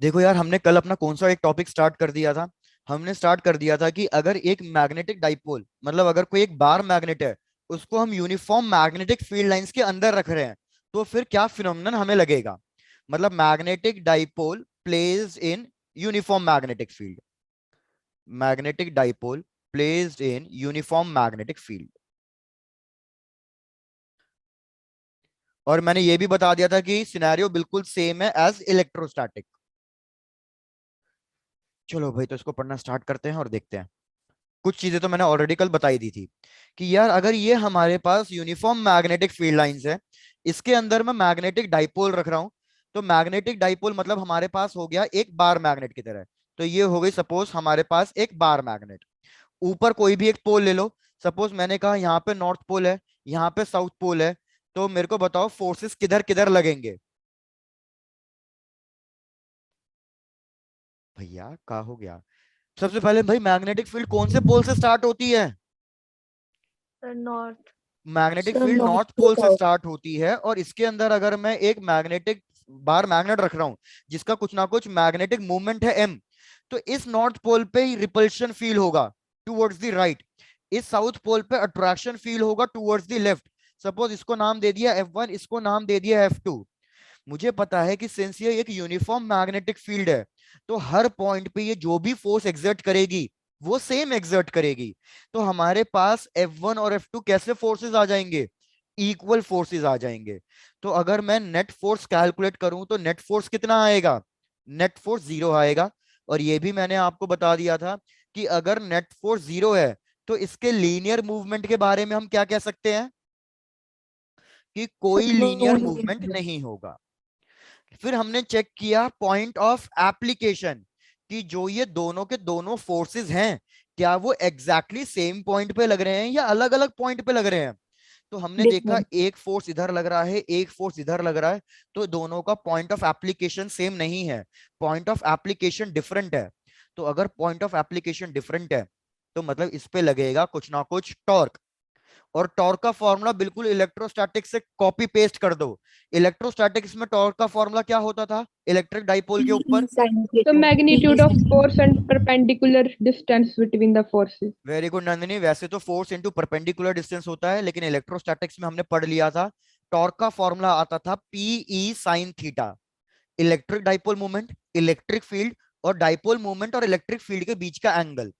देखो यार, हमने कल अपना कौन सा एक टॉपिक स्टार्ट कर दिया था। हमने स्टार्ट कर दिया था कि अगर एक मैग्नेटिक डाइपोल, मतलब अगर कोई एक बार मैग्नेट है, उसको हम यूनिफॉर्म मैग्नेटिक फील्ड लाइंस के अंदर रख रहे हैं, तो फिर क्या फिनोमेनन हमें लगेगा। मतलब magnetic dipole placed in uniform magnetic field, magnetic dipole placed in uniform magnetic field. और मैंने ये भी बता दिया था कि सिनेरियो बिल्कुल सेम है एज इलेक्ट्रोस्टैटिक। चलो भाई, तो इसको पढ़ना स्टार्ट करते हैं और देखते हैं। कुछ चीजें तो मैंने ऑलरेडी कल बताई दी थी कि यार अगर ये हमारे पास यूनिफॉर्म मैग्नेटिक फील्ड लाइंस है, इसके अंदर मैं मैग्नेटिक डाइपोल रख रहा हूं, तो मैग्नेटिक डाइपोल मतलब हमारे पास हो गया एक बार मैग्नेट की तरह। तो ये हो गई सपोज हमारे पास एक बार मैग्नेट। ऊपर कोई भी एक पोल ले लो। सपोज मैंने कहा यहाँ पे नॉर्थ पोल है, यहाँ पे साउथ पोल है। तो मेरे को बताओ फोर्सेस किधर किधर लगेंगे। भैया क्या हो गया। सबसे पहले भाई, मैग्नेटिक फील्ड कौन से पोल से स्टार्ट होती है। North. Magnetic sir field north north pole से स्टार्ट होती है, और इसके अंदर अगर मैं एक मैग्नेटिक बार मैग्नेट रख रहा हूं जिसका कुछ ना कुछ मैग्नेटिक मूवमेंट है एम, तो इस नॉर्थ पोल पे ही रिपल्शन फील होगा टुवर्ड्स द राइट, इस साउथ पोल पे अट्रैक्शन फील होगा टुवर्ड्स द लेफ्ट। सपोज इसको नाम दे दिया F1, इसको नाम दे दिया F2। मुझे पता है कि सिंस ये एक यूनिफॉर्म मैग्नेटिक फील्ड है, तो हर पॉइंट पे ये जो भी फोर्स एग्जर्ट करेगी वो सेम एग्जर्ट करेगी। तो हमारे पास F1 और F2 कैसे फोर्सेस आ जाएंगे, इक्वल फोर्सेस आ जाएंगे। तो अगर मैं नेट फोर्स कैलकुलेट करूं तो नेट फोर्स कितना आएगा, नेट फोर्स जीरो आएगा। और ये भी मैंने आपको बता दिया था कि अगर नेट फोर्स जीरो है, तो इसके लीनियर मूवमेंट के बारे में हम क्या कह सकते हैं कि कोई लीनियर मूवमेंट नहीं होगा। फिर हमने चेक किया पॉइंट ऑफ एप्लीकेशन, कि जो ये दोनों के दोनों फोर्सेस हैं, क्या वो एग्जैक्टली सेम पॉइंट पे लग रहे हैं या अलग अलग पॉइंट पे लग रहे हैं। तो हमने देखा डिफरेंट। एक फोर्स इधर लग रहा है, एक फोर्स इधर लग रहा है, तो दोनों का पॉइंट ऑफ एप्लीकेशन सेम नहीं है, पॉइंट ऑफ एप्लीकेशन डिफरेंट है। तो अगर पॉइंट ऑफ एप्लीकेशन डिफरेंट है, तो मतलब इस पे लगेगा कुछ ना कुछ टॉर्क। और टॉर्क का फॉर्मूला बिल्कुल इलेक्ट्रोस्टैटिक्स से कॉपी पेस्ट कर दो। इलेक्ट्रोस्टैटिक्स में टॉर्क का फॉर्मूला क्या होता था इलेक्ट्रिक डाइपोल के ऊपर। PE sin The theta. PE magnitude of sin force and perpendicular distance between the forces. Very good Nandini, वैसे तो फोर्स इंटू परपेंडिकुलर डिस्टेंस होता है, लेकिन इलेक्ट्रोस्टैटिक्स में हमने पढ़ लिया था टॉर्क का फॉर्मूला आता था P E sine theta. Electric dipole movement, electric field, और डाइपोल मूवमेंट और इलेक्ट्रिक फील्ड के बीच का एंगल।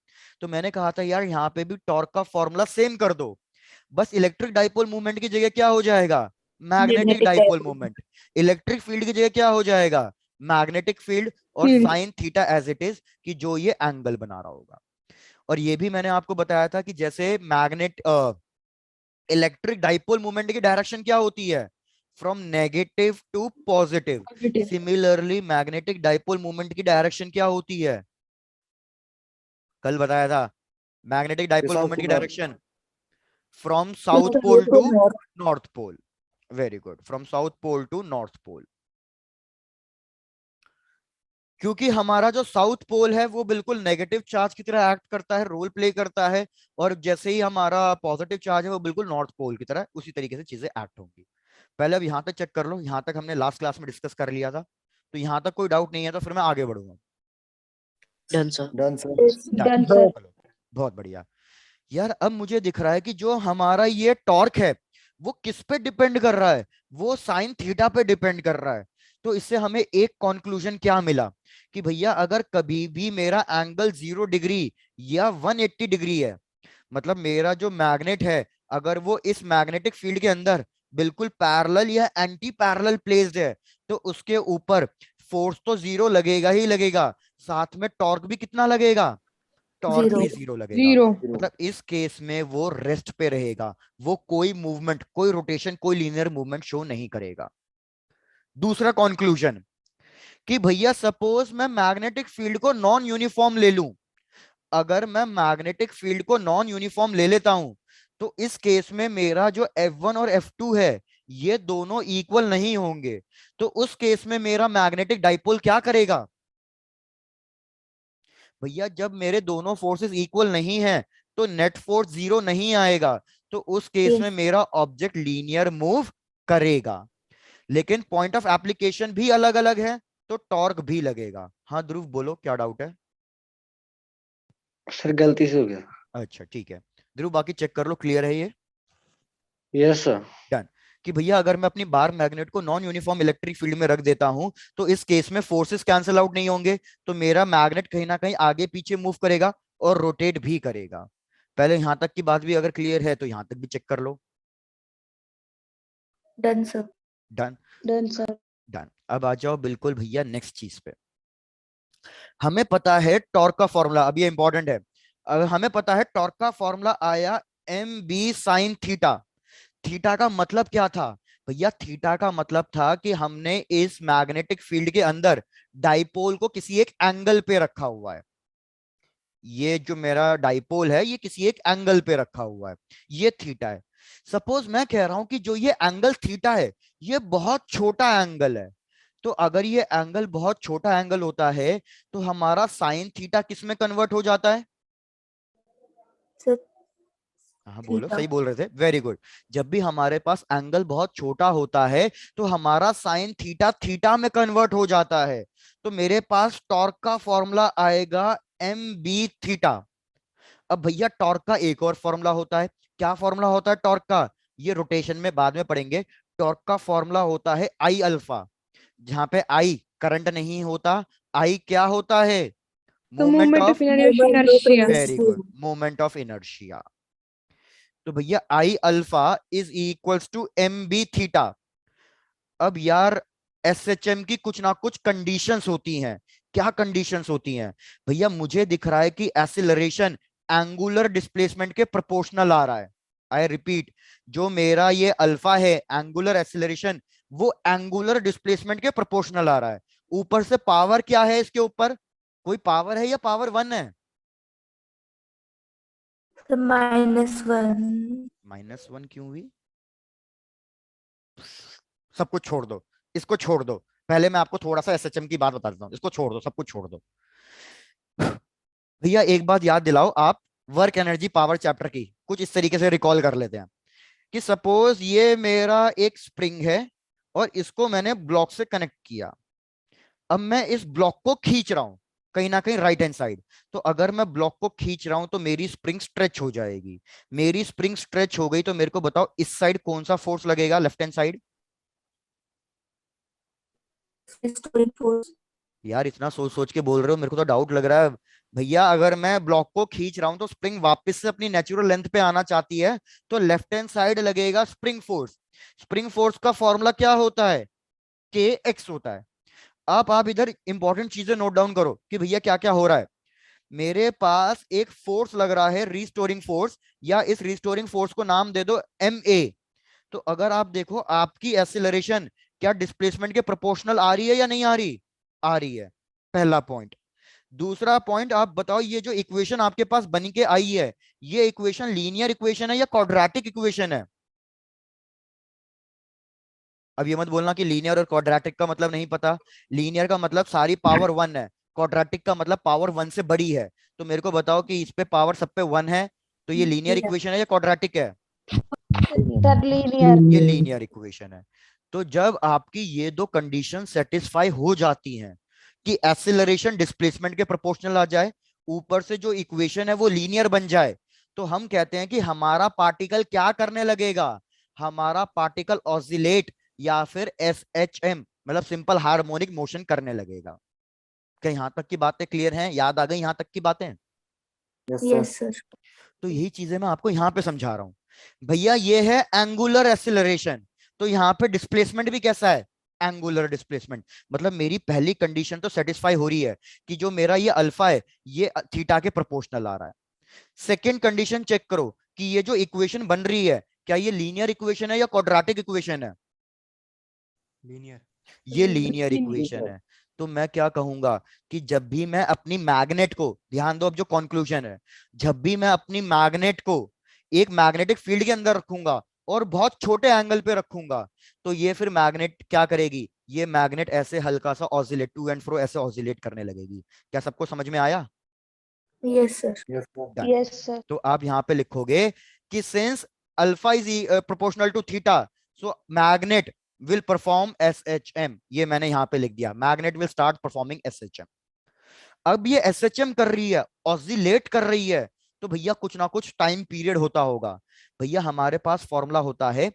तो मैंने कहा था यार यहाँ पे भी टॉर्क का फॉर्मूला सेम कर दो। बस इलेक्ट्रिक डाइपोल मूवमेंट की जगह क्या हो जाएगा, magnetic magnetic dipole dipole. Movement. Electric field की जगह क्या हो जाएगा, मैग्नेटिक फील्ड। और Field. Sine theta as it is, कि जो ये एंगल बना रहा होगा। और ये भी मैंने आपको बताया था कि जैसे मैग्नेट इलेक्ट्रिक डाइपोल मूवमेंट की डायरेक्शन क्या होती है, from negative to positive. Positive. Similarly magnetic dipole movement की डायरेक्शन क्या होती है, कल बताया था, मैग्नेटिक डाइपोल साउथ मूवमेंट की north. Direction from From south pole south to to north. North pole. Very good, from south pole to north pole. क्योंकि हमारा जो साउथ पोल है वो बिल्कुल नेगेटिव चार्ज की तरह एक्ट करता है, रोल प्ले करता है। और जैसे ही हमारा पॉजिटिव चार्ज है वो बिल्कुल नॉर्थ पोल की तरह उसी तरीके से चीजें एक्ट होंगी। पहले अब यहां तक चेक कर लो, यहां तक हमने लास्ट क्लास में डिस्कस कर लिया था। तो यहां तक कोई डाउट नहीं है, तो फिर मैं आगे बढ़ूंगा। Done sir. Done sir. Yes, Done. done sir. चलो, बहुत बढ़िया। यार अब मुझे दिख रहा है कि जो हमारा ये टॉर्क है वो किस पे डिपेंड कर रहा है, वो साइन थीटा पे डिपेंड कर रहा है। तो इससे हमें एक कंक्लूजन क्या मिला, कि भैया अगर कभी भी मेरा एंगल 0 डिग्री या 180 डिग्री है, मतलब मेरा जो मैग्नेट है अगर वो इस मैग्नेटिक फील्ड के अंदर बिल्कुल पैरेलल या एंटी पैरेलल प्लेस्ड है, तो उसके ऊपर फोर्स तो जीरो लगेगा ही लगेगा, साथ में टॉर्क भी कितना लगेगा, टॉर्क Zero. भी जीरो लगेगा। Zero. मतलब इस केस में वो रेस्ट पे रहेगा, वो कोई मूवमेंट, कोई रोटेशन, कोई लीनियर मूवमेंट शो नहीं करेगा। दूसरा कंक्लूजन, कि भैया सपोज मैं मैग्नेटिक फील्ड को नॉन यूनिफॉर्म ले लूं। अगर मैं मैग्नेटिक फील्ड को नॉन यूनिफॉर्म ले लेता हूं, तो इस केस में मेरा जो F1 और F2 है ये दोनों इक्वल नहीं होंगे। तो उस केस में मेरा मैग्नेटिक डाइपोल क्या करेगा, भैया जब मेरे दोनों फोर्सेस इक्वल नहीं है तो नेट फोर्स जीरो नहीं आएगा। तो उस केस में Yes. मेरा ऑब्जेक्ट लीनियर मूव करेगा। लेकिन पॉइंट ऑफ एप्लीकेशन भी अलग अलग है। तो टॉर्क भी लगेगा। हाँ ध्रुव बोलो, क्या डाउट है? सर गलती से हो गया। अच्छा ठीक है ध्रुव, बाकी चेक कर लो, क्लियर है ये? Yes sir. डन। कि भैया अगर मैं अपनी बार मैग्नेट को नॉन यूनिफॉर्म इलेक्ट्रिक फील्ड में रख देता हूं तो इस केस में फोर्सेस कैंसिल आउट नहीं होंगे, तो मेरा मैग्नेट कहीं ना कहीं आगे पीछे मूव करेगा और रोटेट भी करेगा। पहले यहां तक की बात भी अगर क्लियर है तो यहां तक भी चेक कर लो। Done sir. Done. Done sir. Done. अब आ जाओ बिल्कुल भैया नेक्स्ट चीज पे। हमें पता है टॉर्क का फॉर्मूला, अब ये इंपॉर्टेंट है। हमें पता है टॉर्क का फॉर्मूला आया M B sine theta. Theta का मतलब क्या था भैया? थीटा का मतलब था कि हमने इस मैग्नेटिक फील्ड के अंदर डाइपोल को किसी एक एंगल पे रखा हुआ है। ये जो मेरा डाइपोल है ये किसी एक एंगल पे रखा हुआ है, ये थीटा है। सपोज मैं कह रहा हूं कि जो ये एंगल थीटा है ये बहुत छोटा एंगल है, तो अगर ये एंगल बहुत छोटा एंगल होता है तो हमारा साइन थीटा किस में कन्वर्ट हो जाता है? सर हाँ बोलो, थीटा। सही बोल रहे थे, वेरी गुड। जब भी हमारे पास एंगल बहुत छोटा होता है तो हमारा साइन थीटा थीटा में कन्वर्ट हो जाता है। तो मेरे पास टॉर्क का फॉर्मूला आएगा एम बी थीटा। अब भैया टॉर्क का एक और फॉर्मूला होता है। क्या फॉर्मूला होता है टॉर्क का? ये रोटेशन में बाद में पढ़ेंगे। टॉर्क का फॉर्मूला होता है आई अल्फा, जहां पे आई करंट नहीं होता, आई क्या होता है? तो moment movement of, of inertia. Very good, moment of inertia. तो भैया I alpha is equals to M B theta. अब यार एसएचएम की कुछ ना कुछ कंडीशंस होती हैं। क्या कंडीशंस होती हैं भैया? मुझे दिख रहा है कि एक्सीलरेशन एंगुलर डिस्प्लेसमेंट के प्रोपोर्शनल आ रहा है। आई रिपीट, जो मेरा ये अल्फा है एंगुलर एक्सीलरेशन, वो एंगुलर डिस्प्लेसमेंट के प्रोपोर्शनल आ रहा है। ऊपर से पावर क्या है इसके ऊपर? कोई पावर है या पावर वन है? सर -1। -1 क्यों हुई? सब कुछ छोड़ दो, इसको छोड़ दो। पहले मैं आपको थोड़ा सा एसएचएम की बात बता देता हूँ, इसको छोड़ दो, सब कुछ छोड़ दो। भैया एक बात याद दिलाओ आप, वर्क एनर्जी पावर चैप्टर की कुछ इस तरीके से रिकॉल कर लेते हैं कि सपोज ये मेरा एक स्प्रिंग है और इसको मैंने ब्लॉक से कनेक्ट किया। अब मैं इस ब्लॉक को खींच रहा हूं कहीं ना कहीं राइट हैंड साइड। तो अगर मैं ब्लॉक को खींच रहा हूं तो मेरी स्प्रिंग स्ट्रेच हो जाएगी। मेरी स्प्रिंग स्ट्रेच हो गई तो मेरे को बताओ इस साइड कौन सा फोर्स लगेगा? Left hand side. Story force. यार इतना सोच सोच के बोल रहे हो, मेरे को तो डाउट लग रहा है। भैया अगर मैं ब्लॉक को खींच रहा हूं तो स्प्रिंग वापस से अपनी नेचुरल लेंथ पे आना चाहती है, तो लेफ्ट हैंड साइड लगेगा स्प्रिंग फोर्स। स्प्रिंग फोर्स का फॉर्मूला क्या होता है? के एक्स होता है। आप इधर इंपॉर्टेंट चीजें नोट डाउन करो कि भैया क्या क्या हो रहा है। मेरे पास एक फोर्स लग रहा है रीस्टोरिंग फोर्स, या इस रीस्टोरिंग फोर्स को नाम दे दो एम ए। तो अगर आप देखो आपकी एक्सीलरेशन क्या डिस्प्लेसमेंट के प्रोपोर्शनल आ रही है या नहीं आ रही? आ रही है, पहला पॉइंट। दूसरा पॉइंट, आप बताओ ये जो इक्वेशन आपके पास बन के आई है, ये इक्वेशन लीनियर इक्वेशन है या क्वाड्रेटिक इक्वेशन है? अब ये मत बोलना कि लीनियर और क्वाड्रेटिक का मतलब नहीं पता। लीनियर का मतलब सारी पावर वन है, क्वाड्रेटिक का मतलब पावर वन से बड़ी है। तो मेरे को बताओ कि इस पे पावर सब पे वन है, तो ये लीनियर इक्वेशन है या क्वाड्रेटिक है? ये लीनियर इक्वेशन है। तो जब आपकी ये दो कंडीशन सेटिस्फाई हो जाती हैं कि एक्सीलरेशन डिस्प्लेसमेंट के प्रोपोर्शनल आ जाए, ऊपर से जो इक्वेशन है वो लीनियर बन जाए, तो हम कहते हैं कि हमारा पार्टिकल क्या करने लगेगा? हमारा पार्टिकल ऑसिलेट या फिर एस एच एम मतलब सिंपल हार्मोनिक मोशन करने लगेगा। क्या यहां तक की बातें क्लियर हैं? याद आ गई यहां तक की बातें? Yes sir. तो यही चीजें मैं आपको यहां पे समझा रहा हूं। भैया ये है एंगुलर एक्सीलरेशन, तो यहां पे डिस्प्लेसमेंट भी कैसा है? Angular displacement. मतलब मेरी पहली कंडीशन तो सेटिस्फाई हो रही है कि जो मेरा ये अल्फा है ये थीटा के प्रोपोर्शनल आ रहा है। सेकेंड कंडीशन चेक करो कि ये जो इक्वेशन बन रही है क्या ये लीनियर इक्वेशन है या क्वाड्रेटिक इक्वेशन है? लीनियर। ये लीनियर इक्वेशन है। तो मैं क्या कहूंगा कि जब भी मैं अपनी मैग्नेट को, ध्यान दो अब जो कंक्लूजन है, जब भी मैं अपनी मैग्नेट को एक मैग्नेटिक फील्ड के अंदर रखूंगा और बहुत छोटे एंगल पे रखूंगा, तो ये फिर मैग्नेट क्या करेगी? ये मैग्नेट ऐसे हल्का सा ऑसिलेट टू एंड फ्रो ऐसे ऑसिलेट करने लगेगी। क्या सबको समझ में आया? Yes sir. Done. Yes sir. तो आप यहां पे लिखोगे कि since alpha is proportional to theta, so magnet will perform SHM. ये मैंने यहां पे लिख दिया, magnet will start performing SHM. अब ये SHM कर रही है, ऑसिलेट कर रही है, तो भैया कुछ ना कुछ टाइम पीरियड होता होगा। भैया हमारे पास फॉर्मूला होता है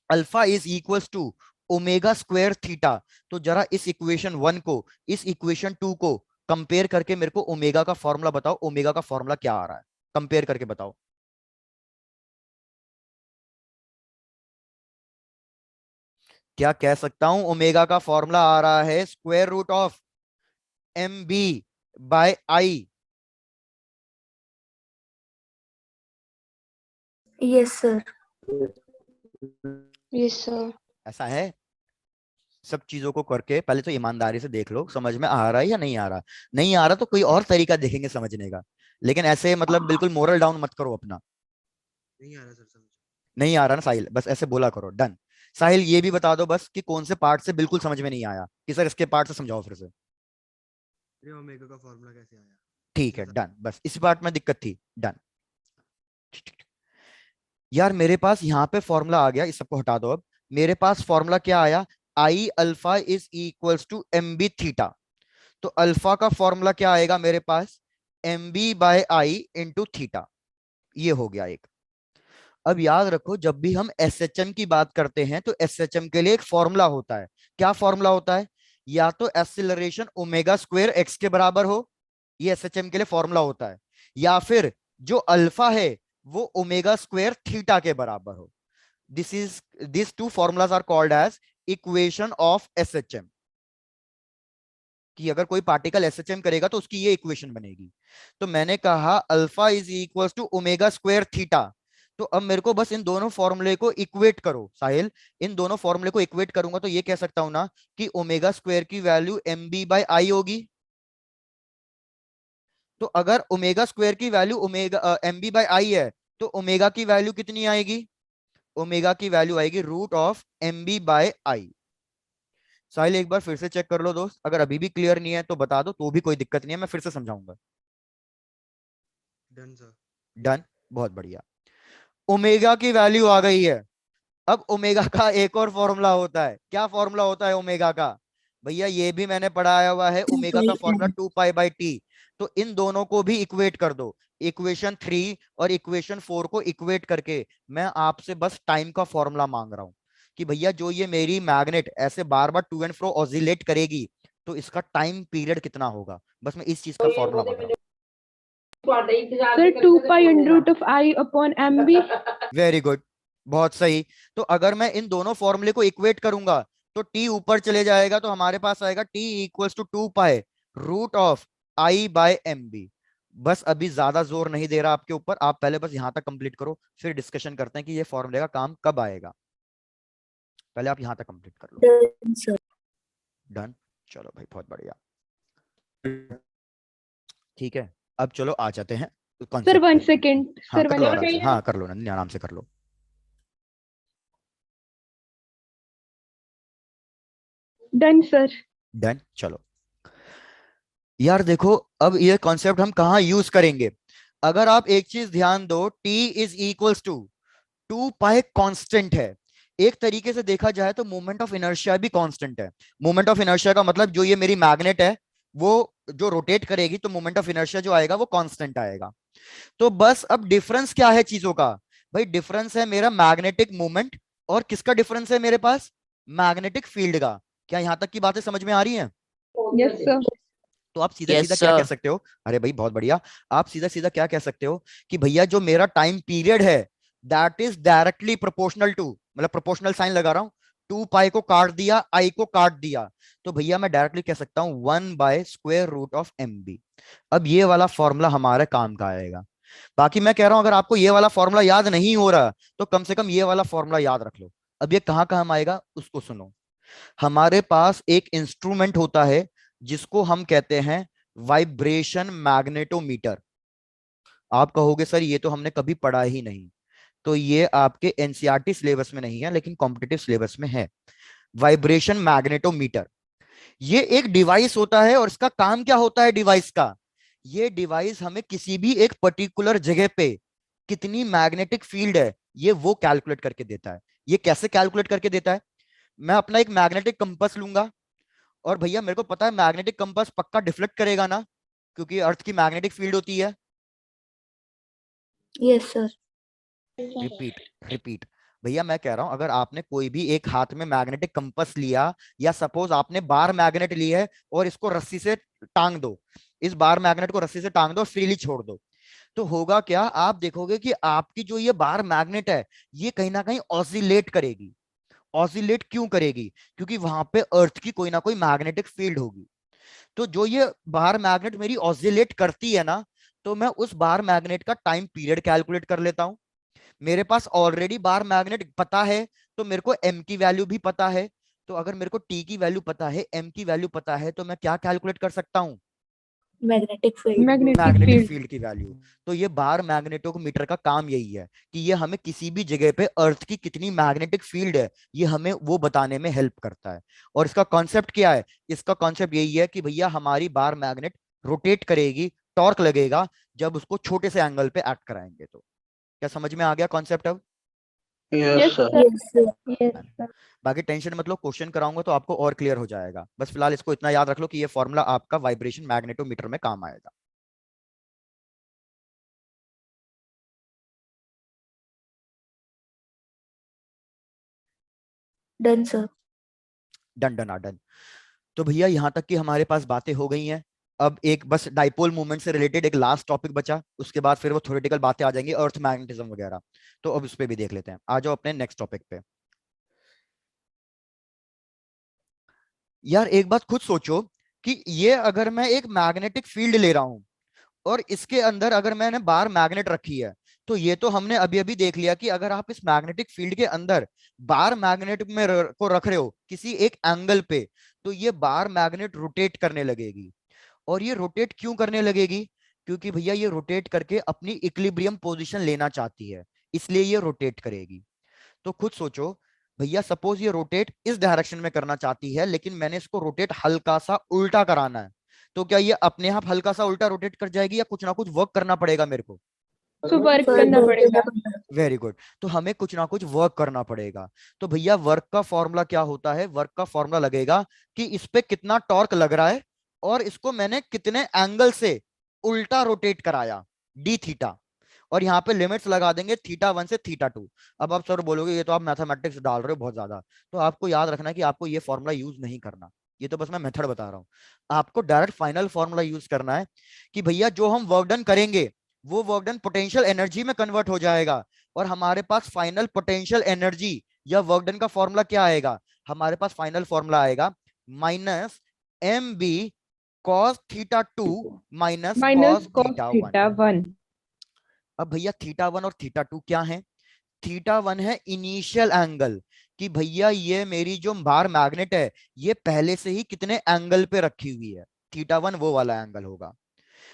alpha is equals to omega square theta. तो जरा इस इक्वेशन 1 को इस इक्वेशन 2 को कंपेयर करके मेरे को ओमेगा का फॉर्मूला बताओ, ओमेगा का फॉर्मूला क्या आ रहा है, कंपेयर करके बताओ। क्या कह सकता हूं, ओमेगा का फॉर्मूला आ रहा है square root of M B by I. Yes, sir. Yes, sir. ऐसा है, सब चीजों को करके पहले तो ईमानदारी से देख लो समझ में आ रहा है या नहीं आ रहा। नहीं आ रहा तो कोई और तरीका देखेंगे समझने का, लेकिन ऐसे मतलब बिल्कुल मोरल डाउन मत करो अपना। नहीं आ रहा सर समझ। नहीं आ रहा ना साहिल, बस ऐसे बोला करो। डन। साहिल ये भी बता दो बस कि कौन से पार्ट से बिल्कुल समझ में नहीं आया, कि सर इसके पार्ट से समझाओ फिर से। अरे ओमेगा का फॉर्मूला कैसे आया? ठीक है डन, बस इस पार्ट में दिक्कत थी। डन। यार मेरे पास यहाँ पे फॉर्मूला आ गया, इस सबको हटा दो। अब मेरे पास फॉर्मूला क्या आया, I alpha is equals to M B theta. तो अल्फा का फॉर्मूला क्या आएगा मेरे पास, M B by I into theta. ये हो गया एक। अब याद रखो जब भी हम एसएचएम की बात करते हैं तो एसएचएम के लिए एक फॉर्मूला होता है। क्या फॉर्मूला होता है, या तो एक्सीलरेशन ओमेगा स्क्वायर एक्स के बराबर हो, ये एसएचएम के लिए फॉर्मूला होता है, या फिर जो अल्फा है वो ओमेगा स्क्वायर थीटा के बराबर हो। This two formulas are called as equation of SHM. कि अगर कोई पार्टिकल एसएचएम करेगा तो उसकी ये इक्वेशन बनेगी। तो मैंने कहा alpha is equal to omega square theta. तो अब मेरे को बस इन दोनों फॉर्मूले को इक्वेट करो साहिल। इन दोनों फॉर्मूले को इक्वेट करूंगा तो ये कह सकता हूं ना कि ओमेगा स्क्वायर की value M B by I होगी। तो अगर ओमेगा स्क्वायर की value omega M B by I है तो ओमेगा की वैल्यू कितनी आएगी, ओमेगा की वैल्यू आएगी root of M B by I. Sahil एक बार फिर से चेक कर लो दोस्त, अगर अभी भी क्लियर नहीं है तो बता दो, तो भी कोई दिक्कत नहीं है, मैं फिर से समझाऊंगा। Done sir. डन, बहुत बढ़िया। ओमेगा की वैल्यू आ गई है। अब ओमेगा का एक और फॉर्मूला होता है। क्या फॉर्मूला होता है ओमेगा का, भैया ये भी मैंने पढ़ाया हुआ है, ओमेगा का फॉर्मूला 2 पाई बाई टी। तो इन दोनों को भी इक्वेट कर दो, इक्वेशन 3 और इक्वेशन 4 को इक्वेट करके मैं आपसे बस टाइम का फॉर्मूला मांग रहा हूं कि भैया जो ये मेरी मैग्नेट ऐसे बार बार टू एंड फ्रो ऑसिलेट करेगी तो इसका टाइम पीरियड कितना होगा, बस मैं इस चीज का फॉर्मूला मांग रहा हूं। Sir, 2 pi under root of I upon MB. Very good, बहुत सही। तो अगर मैं इन दोनों फॉर्मूले को इक्वेट करूंगा तो टी ऊपर चले जाएगा, तो हमारे पास आएगा T equals to 2 pi root of I by M B. बस अभी ज्यादा जोर नहीं दे रहा आपके ऊपर, आप पहले बस यहां तक कंप्लीट करो, फिर डिस्कशन करते हैं कि ये फॉर्मूले का काम कब आएगा। पहले आप यहां तक कंप्लीट कर लो। Done, sir. डन, चलो भाई बहुत बढ़िया। ठीक है, अब चलो आ जाते हैं Sir, concept 1 पे। second. हाँ Sir, कर 1 लो आराम से, second. हाँ कर लो नंदिनी, आराम से कर लो। Done, sir. डन, चलो यार देखो अब ये कॉन्सेप्ट हम कहाँ यूज करेंगे। अगर आप एक चीज ध्यान दो, T is equals to 2 pi constant है। एक तरीके से देखा जाए तो मोमेंट ऑफ इनर्शिया भी कांस्टेंट है। मोमेंट ऑफ इनर्शिया का मतलब जो ये मेरी मैग्नेट है वो जो रोटेट करेगी तो मोमेंट ऑफ इनर्शिया जो आएगा वो कांस्टेंट आएगा। तो बस अब डिफरेंस क्या है चीजों का, भाई डिफरेंस है मेरा मैग्नेटिक मोमेंट और किसका डिफरेंस है मेरे पास, मैग्नेटिक फील्ड का। क्या यहां तक की बातें समझ में आ रही हैं? Yes, sir. तो आप सीधा Yes, सीधा क्या कह sir. सकते हो, अरे भाई बहुत बढ़िया, आप सीधा सीधा क्या कह सकते हो कि भैया जो मेरा टाइम पीरियड है that is directly proportional to, मतलब प्रोपोर्शनल साइन लगा रहा हूं, 2 पाई को काट दिया, आई को काट दिया, तो भैया मैं डायरेक्टली कह सकता हूं 1/√ऑफ mb। अब ये वाला फॉर्मूला हमारे काम का आएगा। बाकी मैं कह रहा हूं अगर आपको ये वाला फॉर्मूला याद नहीं हो रहा तो कम से कम ये वाला फॉर्मूला याद रख लो। अब ये कहां काम आएगा उसको सुनो। हमारे पास एक इंस्ट्रूमेंट होता है जिसको हम कहते हैं वाइब्रेशन मैग्नेटोमीटर। आप कहोगे सर ये तो हमने कभी पढ़ा ही नहीं, तो ये आपके एनसीईआरटी सिलेबस में नहीं है लेकिन कॉम्पिटिटिव सिलेबस में है। वाइब्रेशन मैग्नेटोमीटर ये एक डिवाइस होता है, और इसका काम क्या होता है डिवाइस का, ये डिवाइस हमें किसी भी एक पर्टिकुलर जगह पे कितनी मैग्नेटिक फील्ड है ये वो कैलकुलेट करके देता है। ये कैसे कैलकुलेट करके देता है, मैं अपना एक मैग्नेटिक कंपास लूंगा और भैया मेरे को पता है मैग्नेटिक कंपास पक्का डिफ्लेक्ट करेगा ना, क्योंकि अर्थ की मैग्नेटिक फील्ड होती है। Yes, sir. Repeat repeat. भैया मैं कह रहा हूं अगर आपने कोई भी एक हाथ में मैग्नेटिक कंपास लिया, या सपोज आपने बार मैग्नेट ली है और इसको रस्सी से टांग दो, इस बार मैग्नेट को रस्सी से टांग दो, फ्रीली छोड़ दो, तो होगा क्या, आप देखोगे कि आपकी जो ये बार मैग्नेट है ये कहीं ना कहीं ऑसिलेट करेगी। ऑसिलेट क्यों करेगी? क्योंकि वहां पे अर्थ की कोई ना कोई मैग्नेटिक फील्ड होगी। तो जो ये बार मैग्नेट मेरी ऑसिलेट करती है ना, तो मैं उस बार मैग्नेट का टाइम पीरियड कैलकुलेट कर लेता हूं। मेरे पास ऑलरेडी बार मैग्नेट पता है, तो मेरे को एम की वैल्यू भी पता है। तो अगर मेरे को टी की वैल्यू पता है, एम की वैल्यू पता है, तो मैं क्या कैलकुलेट कर सकता हूं? Magnetic field. Magnetic magnetic field. Field की वैल्यू। तो ये बार मैग्नेटोमीटर का काम यही है कि ये हमें किसी भी जगह पे अर्थ की कितनी मैग्नेटिक फील्ड है ये हमें वो बताने में हेल्प करता है। और इसका कॉन्सेप्ट क्या है? इसका कॉन्सेप्ट यही है कि भैया हमारी बार मैग्नेट रोटेट करेगी, टॉर्क लगेगा जब उसको छोटे से एंगल पे एक्ट कराएंगे। तो क्या समझ में आ गया कॉन्सेप्ट अब? Yes, Yes, sir. sir. Yes, sir. Yes, sir. बाकी टेंशन मतलब क्वेश्चन कराऊंगा तो आपको और क्लियर हो जाएगा। बस फिलहाल इसको इतना याद रख लो कि ये फॉर्मूला आपका वाइब्रेशन मैग्नेटोमीटर में काम आएगा। Done, sir. Done done done. तो भैया यहां तक कि हमारे पास बातें हो गई हैं। अब एक बस डाइपोल मूवमेंट से रिलेटेड एक लास्ट टॉपिक बचा, उसके बाद फिर वो थ्योरेटिकल बातें आ जाएंगी, अर्थ मैग्नेटिज्म वगैरह। तो अब उस पर भी देख लेते हैं। आ जाओ अपने नेक्स्ट टॉपिक पे। यार एक बात खुद सोचो कि ये अगर मैं एक मैग्नेटिक फील्ड ले रहा हूं और इसके अंदर अगर मैंने बार मैग्नेट रखी है, तो ये तो हमने अभी अभी देख लिया कि अगर आप इस मैग्नेटिक फील्ड के अंदर बार मैग्नेट में को रख रहे हो किसी एक एंगल पे, तो ये बार मैग्नेट रोटेट करने लगेगी। और ये रोटेट क्यों करने लगेगी? क्योंकि भैया ये रोटेट करके अपनी इक्विलिब्रियम पोजीशन लेना चाहती है, इसलिए ये रोटेट करेगी। तो खुद सोचो भैया, सपोज ये रोटेट इस डायरेक्शन में करना चाहती है, लेकिन मैंने इसको रोटेट हल्का सा उल्टा कराना है, तो क्या ये अपने आप हल्का सा उल्टा रोटेट कर जाएगी या कुछ ना कुछ वर्क करना पड़ेगा मेरे को? So work Sir, करना work पड़ेगा. करना पड़ेगा. Very good. तो हमें कुछ ना कुछ वर्क करना पड़ेगा। तो भैया वर्क का फॉर्मूला क्या होता है? वर्क का फॉर्मूला लगेगा कि इस पे कितना टॉर्क लग रहा है और इसको मैंने कितने एंगल से उल्टा रोटेट कराया, डी थीटा। और यहाँ पे लिमिट्स लगा देंगे थीटा 1 से थीटा 2। अब आप सर बोलोगे ये तो आप मैथमेटिक्स डाल रहे हो बहुत ज्यादा, तो आपको याद रखना है कि आपको ये फॉर्मूला यूज नहीं करना। ये तो बस मैं मेथड बता रहा हूँ। आपको डायरेक्ट फाइनल फॉर्मूला यूज करना है कि भैया जो हम वर्क डन करेंगे वो वर्क डन पोटेंशियल एनर्जी में कन्वर्ट हो जाएगा। और हमारे पास फाइनल पोटेंशियल एनर्जी या वर्क डन का फॉर्मूला क्या आएगा? हमारे पास फाइनल फॉर्मूला आएगा -mb cos θ2 minus Minus cos cos θ1। θ1. अब भैया θ1 और θ2 क्या है? θ1 है इनिशियल एंगल, कि भैया ये मेरी जो बार मैग्नेट है ये पहले से ही कितने एंगल पे रखी हुई है, θ1 वो वाला एंगल होगा।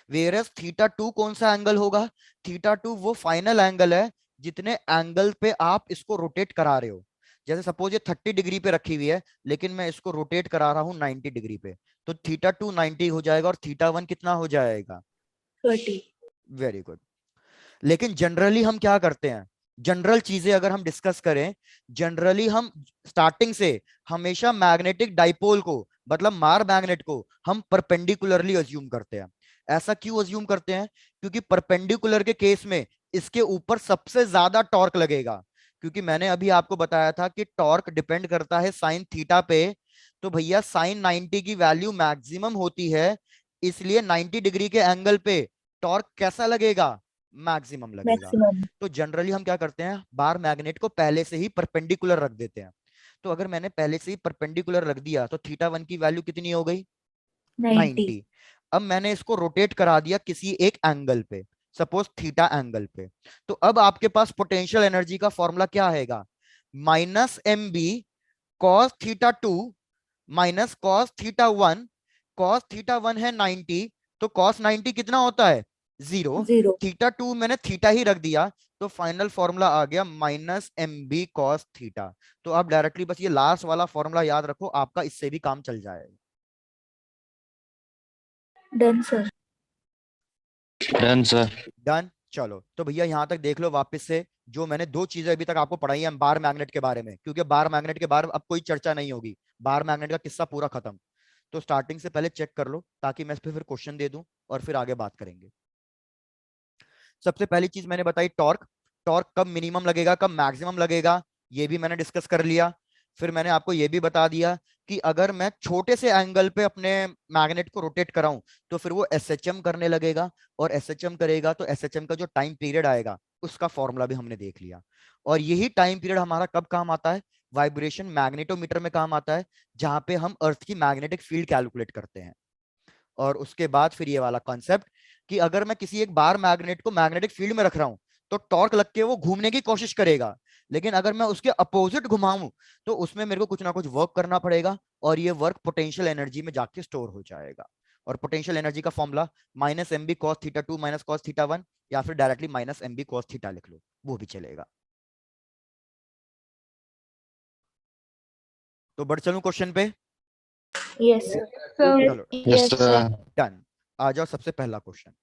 वेरस θ2 कौन सा एंगल होगा? θ2 वो फाइनल एंगल है जितने एंगल पे आप इसको रोटेट करा रहे हो। जैसे सपोज ये 30 डिग्री पे रखी हुई है, लेकिन मैं इसको रोटेट करा रहा हूं 90 डिग्री पे, तो θ2 90 हो जाएगा और θ1 कितना हो जाएगा? 30. Very good. लेकिन जनरली हम क्या करते हैं? जनरल चीजें अगर हम डिस्कस करें, जनरली हम स्टार्टिंग से हमेशा मैग्नेटिक डाइपोल को, मतलब मार मैग्नेट को हम परपेंडिकुलरली अज्यूम करते हैं। ऐसा क्यों अज्यूम करते हैं? क्योंकि परपेंडिकुलर के केस में इसके ऊपर सबसे ज्यादा टॉर्क लगेगा। क्योंकि मैंने अभी आपको बताया था कि टॉर्क डिपेंड करता है साइन थीटा पे। तो भैया साइन 90 की वैल्यू मैक्सिमम होती है, इसलिए 90 डिग्री के एंगल पे टॉर्क कैसा लगेगा? मैक्सिमम लगेगा। Maximum. तो जनरली हम क्या करते हैं, बार मैग्नेट को पहले से ही परपेंडिकुलर रख देते हैं। तो अगर मैंने पहले से ही परपेंडिकुलर रख दिया तो θ1 की वैल्यू कितनी हो गई? 90. 90। अब मैंने इसको रोटेट करा दिया किसी एक एंगल पे, सपोज थीटा एंगल पे। तो अब आपके पास पोटेंशियल एनर्जी का फॉर्मूला क्या आएगा? -mb cos θ2 minus cos θ1। cos θ1 है 90, तो cos 90 कितना होता है? 0। 0. θ2 मैंने थीटा ही रख दिया, तो फाइनल फॉर्मूला आ गया -mb cos थीटा। तो आप डायरेक्टली बस ये लास्ट वाला फॉर्मूला याद रखो, आपका इससे भी काम चल जाएगा। Done, sir. Done, sir. Done. चलो तो भैया यहाँ तक देख लो वापस से, जो मैंने दो चीजें अभी तक आपको पढ़ाई हैं बार मैग्नेट के बारे में, क्योंकि बार मैग्नेट के बारे में अब कोई चर्चा नहीं होगी, बार मैग्नेट का किस्सा पूरा खत्म। तो स्टार्टिंग से पहले चेक कर लो ताकि मैं इस पे फिर क्वेश्चन दे दूं और फिर आगे बात करेंगे। सबसे पहली चीज मैंने बताई टॉर्क। टॉर्क कब मिनिमम लगेगा कब मैक्सिमम लगेगा ये भी मैंने डिस्कस कर लिया। फिर मैंने आपको ये भी बता दिया कि अगर मैं छोटे से एंगल पे अपने मैग्नेट को रोटेट कराऊं तो फिर वो एसएचएम करने लगेगा, और एसएचएम करेगा तो एसएचएम का जो टाइम पीरियड आएगा उसका फॉर्मूला भी हमने देख लिया। और यही टाइम पीरियड हमारा कब काम आता है, वाइब्रेशन मैग्नेटोमीटर में काम आता है, जहां पे हम अर्थ की मैग्नेटिक फील्ड कैलकुलेट करते हैं। और उसके बाद फिर ये वाला कॉन्सेप्ट कि अगर मैं किसी एक बार मैग्नेट को मैग्नेटिक फील्ड में रख रहा हूं तो टॉर्क लग के वो घूमने की कोशिश करेगा, लेकिन अगर मैं उसके अपोजिट घुमाऊं तो उसमें मेरे को कुछ ना कुछ वर्क करना पड़ेगा, और ये वर्क पोटेंशियल एनर्जी में जाके स्टोर हो जाएगा। और पोटेंशियल एनर्जी का formula minus M B cos theta 2 minus cos theta 1, या फिर directly minus M B cos theta लिख लो, वो भी चलेगा। तो बढ़ चलूं क्वेश्चन पे। Yes, sir. So, चलो Yes, sir. डन। आ जाओ सबसे पहला क्वेश्चन।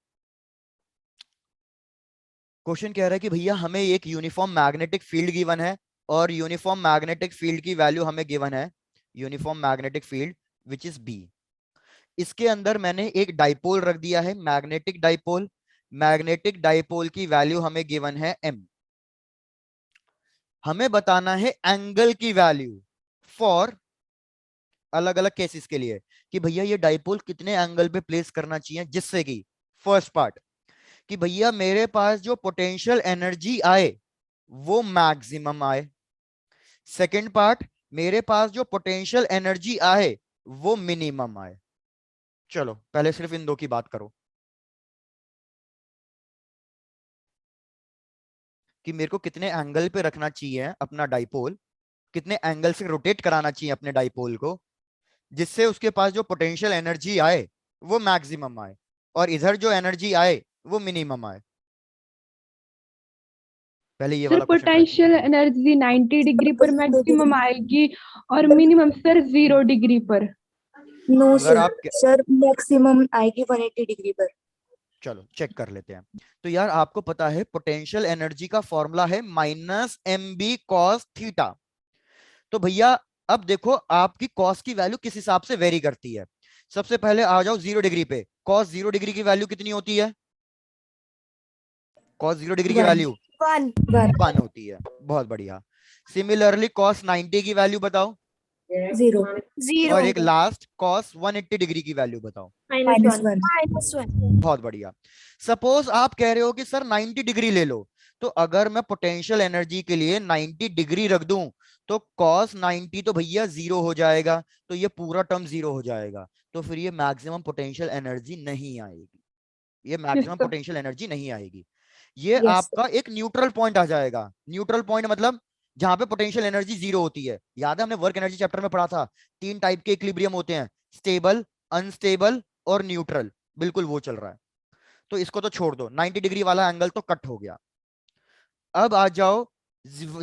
क्वेश्चन कह रहा है कि भैया हमें एक यूनिफॉर्म मैग्नेटिक फील्ड गिवन है, और यूनिफॉर्म मैग्नेटिक फील्ड की वैल्यू हमें गिवन है, uniform magnetic field which is B. इसके अंदर मैंने एक डाइपोल रख दिया है, मैग्नेटिक डाइपोल। मैग्नेटिक डाइपोल की वैल्यू हमें गिवन है m। हमें बताना है एंगल की वैल्यू फॉर अलग अलग केसेस के लिए, कि भैया ये डाइपोल कितने एंगल पे प्लेस करना चाहिए, जिससे कि फर्स्ट पार्ट कि भैया मेरे पास जो पोटेंशियल एनर्जी आए वो मैक्सिमम आए। सेकंड पार्ट, मेरे पास जो पोटेंशियल एनर्जी आए वो मिनिमम आए। चलो पहले सिर्फ इन दो की बात करो कि मेरे को कितने एंगल पे रखना चाहिए अपना डाइपोल, कितने एंगल से रोटेट कराना चाहिए अपने डाइपोल को, जिससे उसके पास जो पोटेंशियल एनर्जी आए वो मैक्सिमम आए, और इधर जो एनर्जी आए वो मिनिमम आए। पहले ये सर वाला क्वेश्चन पोटेंशियल एनर्जी 90 डिग्री पर मैक्सिमम आएगी और मिनिमम सर 0 डिग्री पर। No, अगर sir. आप Sir, maximum आएगी 180 डिग्री पर. चलो चेक कर लेते हैं। तो यार आपको पता है पोटेंशियल एनर्जी का फॉर्मूला है minus M B cos theta. तो भैया अब देखो आपकी कॉस की वैल्यू किस हिसाब से वेरी करती है। सबसे पहले आ जाओ 0 डिग्री पे, कॉस 0 डिग्री की वैल्यू कितनी होती है, कॉस 0 डिग्री की One. Value One. 1 होती है। बहुत बढ़िया। सिमिलरली कॉस 90 की वैल्यू बताओ, 0. और एक लास्ट कॉस 180 डिग्री की वैल्यू बताओ। Minus 1. बहुत बढ़िया। सपोज आप कह रहे हो कि सर 90 डिग्री ले लो, तो अगर मैं पोटेंशियल एनर्जी के लिए 90 डिग्री रख दूं तो cos 90 तो भैया 0 हो जाएगा, तो ये पूरा टर्म 0 हो जाएगा, तो फिर ये मैक्सिमम पोटेंशियल एनर्जी नहीं आएगी, ये मैक्सिमम पोटेंशियल एनर्जी नहीं आएगी। ये Yes, आपका एक न्यूट्रल पॉइंट आ जाएगा। न्यूट्रल पॉइंट मतलब जहां पे पोटेंशियल एनर्जी 0 होती है। याद है हमने वर्क एनर्जी चैप्टर में पढ़ा था, 3 टाइप के इक्विलिब्रियम होते हैं, स्टेबल, अनस्टेबल और न्यूट्रल। बिल्कुल वो चल रहा है। तो इसको तो छोड़ दो, 90 डिग्री वाला एंगल तो कट हो गया। अब आ जाओ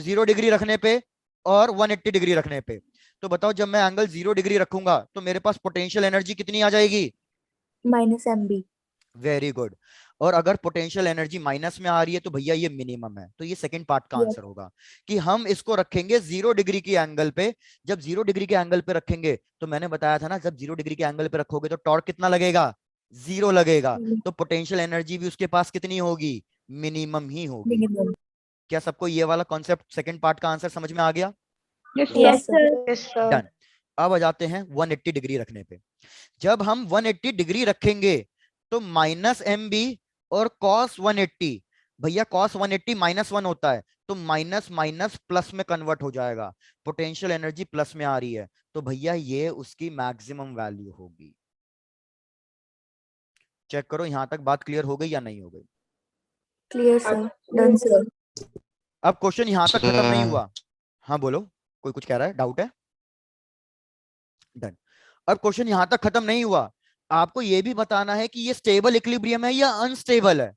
0 डिग्री रखने पे और 180 डिग्री रखने पे। तो बताओ जब मैं एंगल 0 डिग्री रखूंगा तो मेरे पास पोटेंशियल एनर्जी कितनी आ जाएगी, Minus MB. Very good. और अगर पोटेंशियल एनर्जी माइनस में आ रही है तो भैया ये मिनिमम है। तो ये सेकंड पार्ट का Yes. आंसर होगा कि हम इसको रखेंगे 0 डिग्री की एंगल पे। जब 0 डिग्री के एंगल पे रखेंगे तो मैंने बताया था ना, जब 0 डिग्री के एंगल पे रखोगे तो टॉर्क कितना लगेगा, 0 लगेगा, तो पोटेंशियल एनर्जी भी उसके पास कितनी होगी, मिनिमम ही होगी। Minimum. क्या सबको ये वाला कॉन्सेप्ट सेकंड पार्ट का आंसर समझ में आ गया? Yes, sir. डन। अब आ जाते हैं 180 डिग्री रखने पे। जब हम 180 डिग्री रखेंगे तो माइनस एम बी और कॉस 180, भैया कॉस 180 -1 होता है, तो माइनस माइनस प्लस में कन्वर्ट हो जाएगा। पोटेंशियल एनर्जी प्लस में आ रही है, तो भैया ये उसकी मैक्सिमम वैल्यू होगी। चेक करो यहां तक बात क्लियर हो गई या नहीं हो गई। Clear, sir. Done, sir. अब क्वेश्चन यहां तक खत्म नहीं हुआ। हाँ बोलो, कोई कुछ कह रहा है, डाउट है? डन। अब क्वेश्चन यहां तक खत्म नहीं हुआ, आपको यह भी बताना है कि ये स्टेबल इक्विलिब्रियम है या अनस्टेबल है।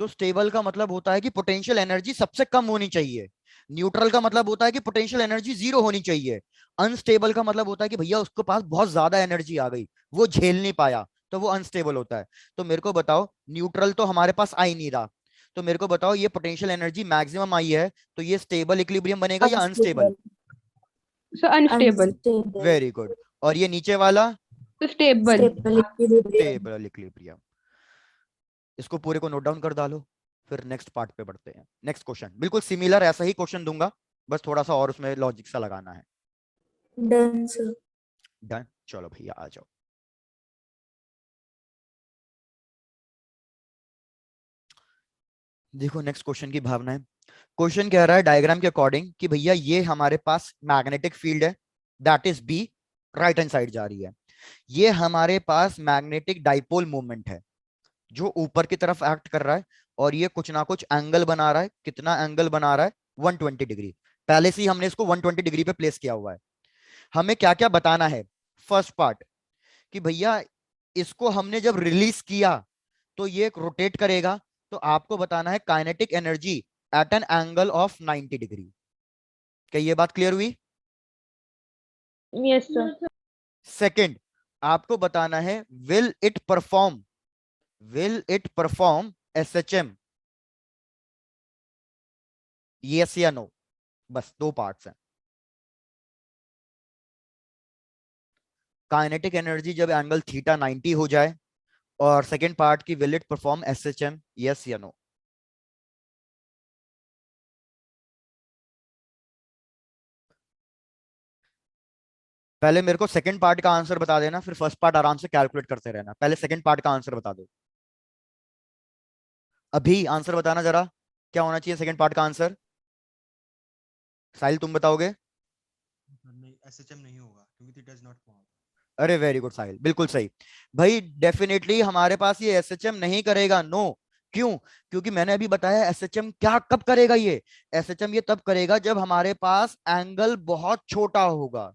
तो स्टेबल का मतलब होता है कि पोटेंशियल एनर्जी सबसे कम होनी चाहिए, न्यूट्रल का मतलब होता है कि पोटेंशियल एनर्जी 0 होनी चाहिए, अनस्टेबल का मतलब होता है कि भैया उसके पास बहुत ज्यादा एनर्जी आ गई, वो झेल नहीं पाया, तो वो अनस्टेबल होता है। तो मेरे को बताओ न्यूट्रल तो हमारे पास आ ही नहीं रहा, तो मेरे को बताओ ये पोटेंशियल एनर्जी मैक्सिमम आई है, तो ये स्टेबल इक्विलिब्रियम बनेगा या अनस्टेबल? सो अनस्टेबल। Unstable. Very good. और ये नीचे वाला तो stable. Stable equilibrium. Stable equilibrium. इसको पूरे को नोट डाउन कर डालो, फिर नेक्स्ट पार्ट पे बढ़ते हैं। नेक्स्ट क्वेश्चन बिल्कुल सिमिलर ऐसा ही क्वेश्चन दूंगा, बस थोड़ा सा और उसमें लॉजिक सा लगाना है। Done, sir. डन, चलो भैया आ जाओ। देखो नेक्स्ट क्वेश्चन की भावना है। क्वेश्चन कह रहा है डायग्राम के अकॉर्डिंग कि भैया ये हमारे पास मैग्नेटिक फील्ड है, that is B, right hand side जा रही है। ये हमारे पास मैग्नेटिक डाइपोल मूवमेंट है जो ऊपर की तरफ एक्ट कर रहा है, और ये कुछ ना कुछ एंगल बना रहा है। कितना एंगल बना रहा है? 120 डिग्री। पहले से ही हमने इसको 120 डिग्री पे प्लेस किया हुआ है। हमें क्या क्या बताना है? फर्स्ट पार्ट कि भैया इसको हमने जब रिलीज किया तो ये रोटेट करेगा, तो आपको बताना है kinetic energy at an angle of 90 degree. क्या ये बात क्लियर हुई? Yes sir. सेकंड, आपको बताना है will it perform SHM, yes या नो। बस दो पार्ट्स हैं। काइनेटिक एनर्जी जब एंगल थीटा 90 हो जाए, और सेकंड पार्ट की will it perform SHM, yes या नो। पहले मेरे को सेकंड पार्ट का आंसर बता देना, फिर फर्स्ट पार्ट आराम से कैलकुलेट करते रहना। पहले सेकंड पार्ट का आंसर बता दो। अभी आंसर बताना जरा, क्या होना चाहिए सेकंड पार्ट का आंसर? साहिल तुम बताओगे? नहीं, एसएचएम नहीं होगा क्योंकि थीटा इज नॉट फॉर्म। अरे वेरी गुड साहिल, बिल्कुल सही भाई। डेफिनेटली हमारे पास ये एसएचएम नहीं करेगा। नो, क्यों? क्योंकि मैंने अभी बताया एसएचएम क्या कब करेगा। ये एसएचएम ये तब करेगा जब हमारे पास एंगल बहुत छोटा होगा,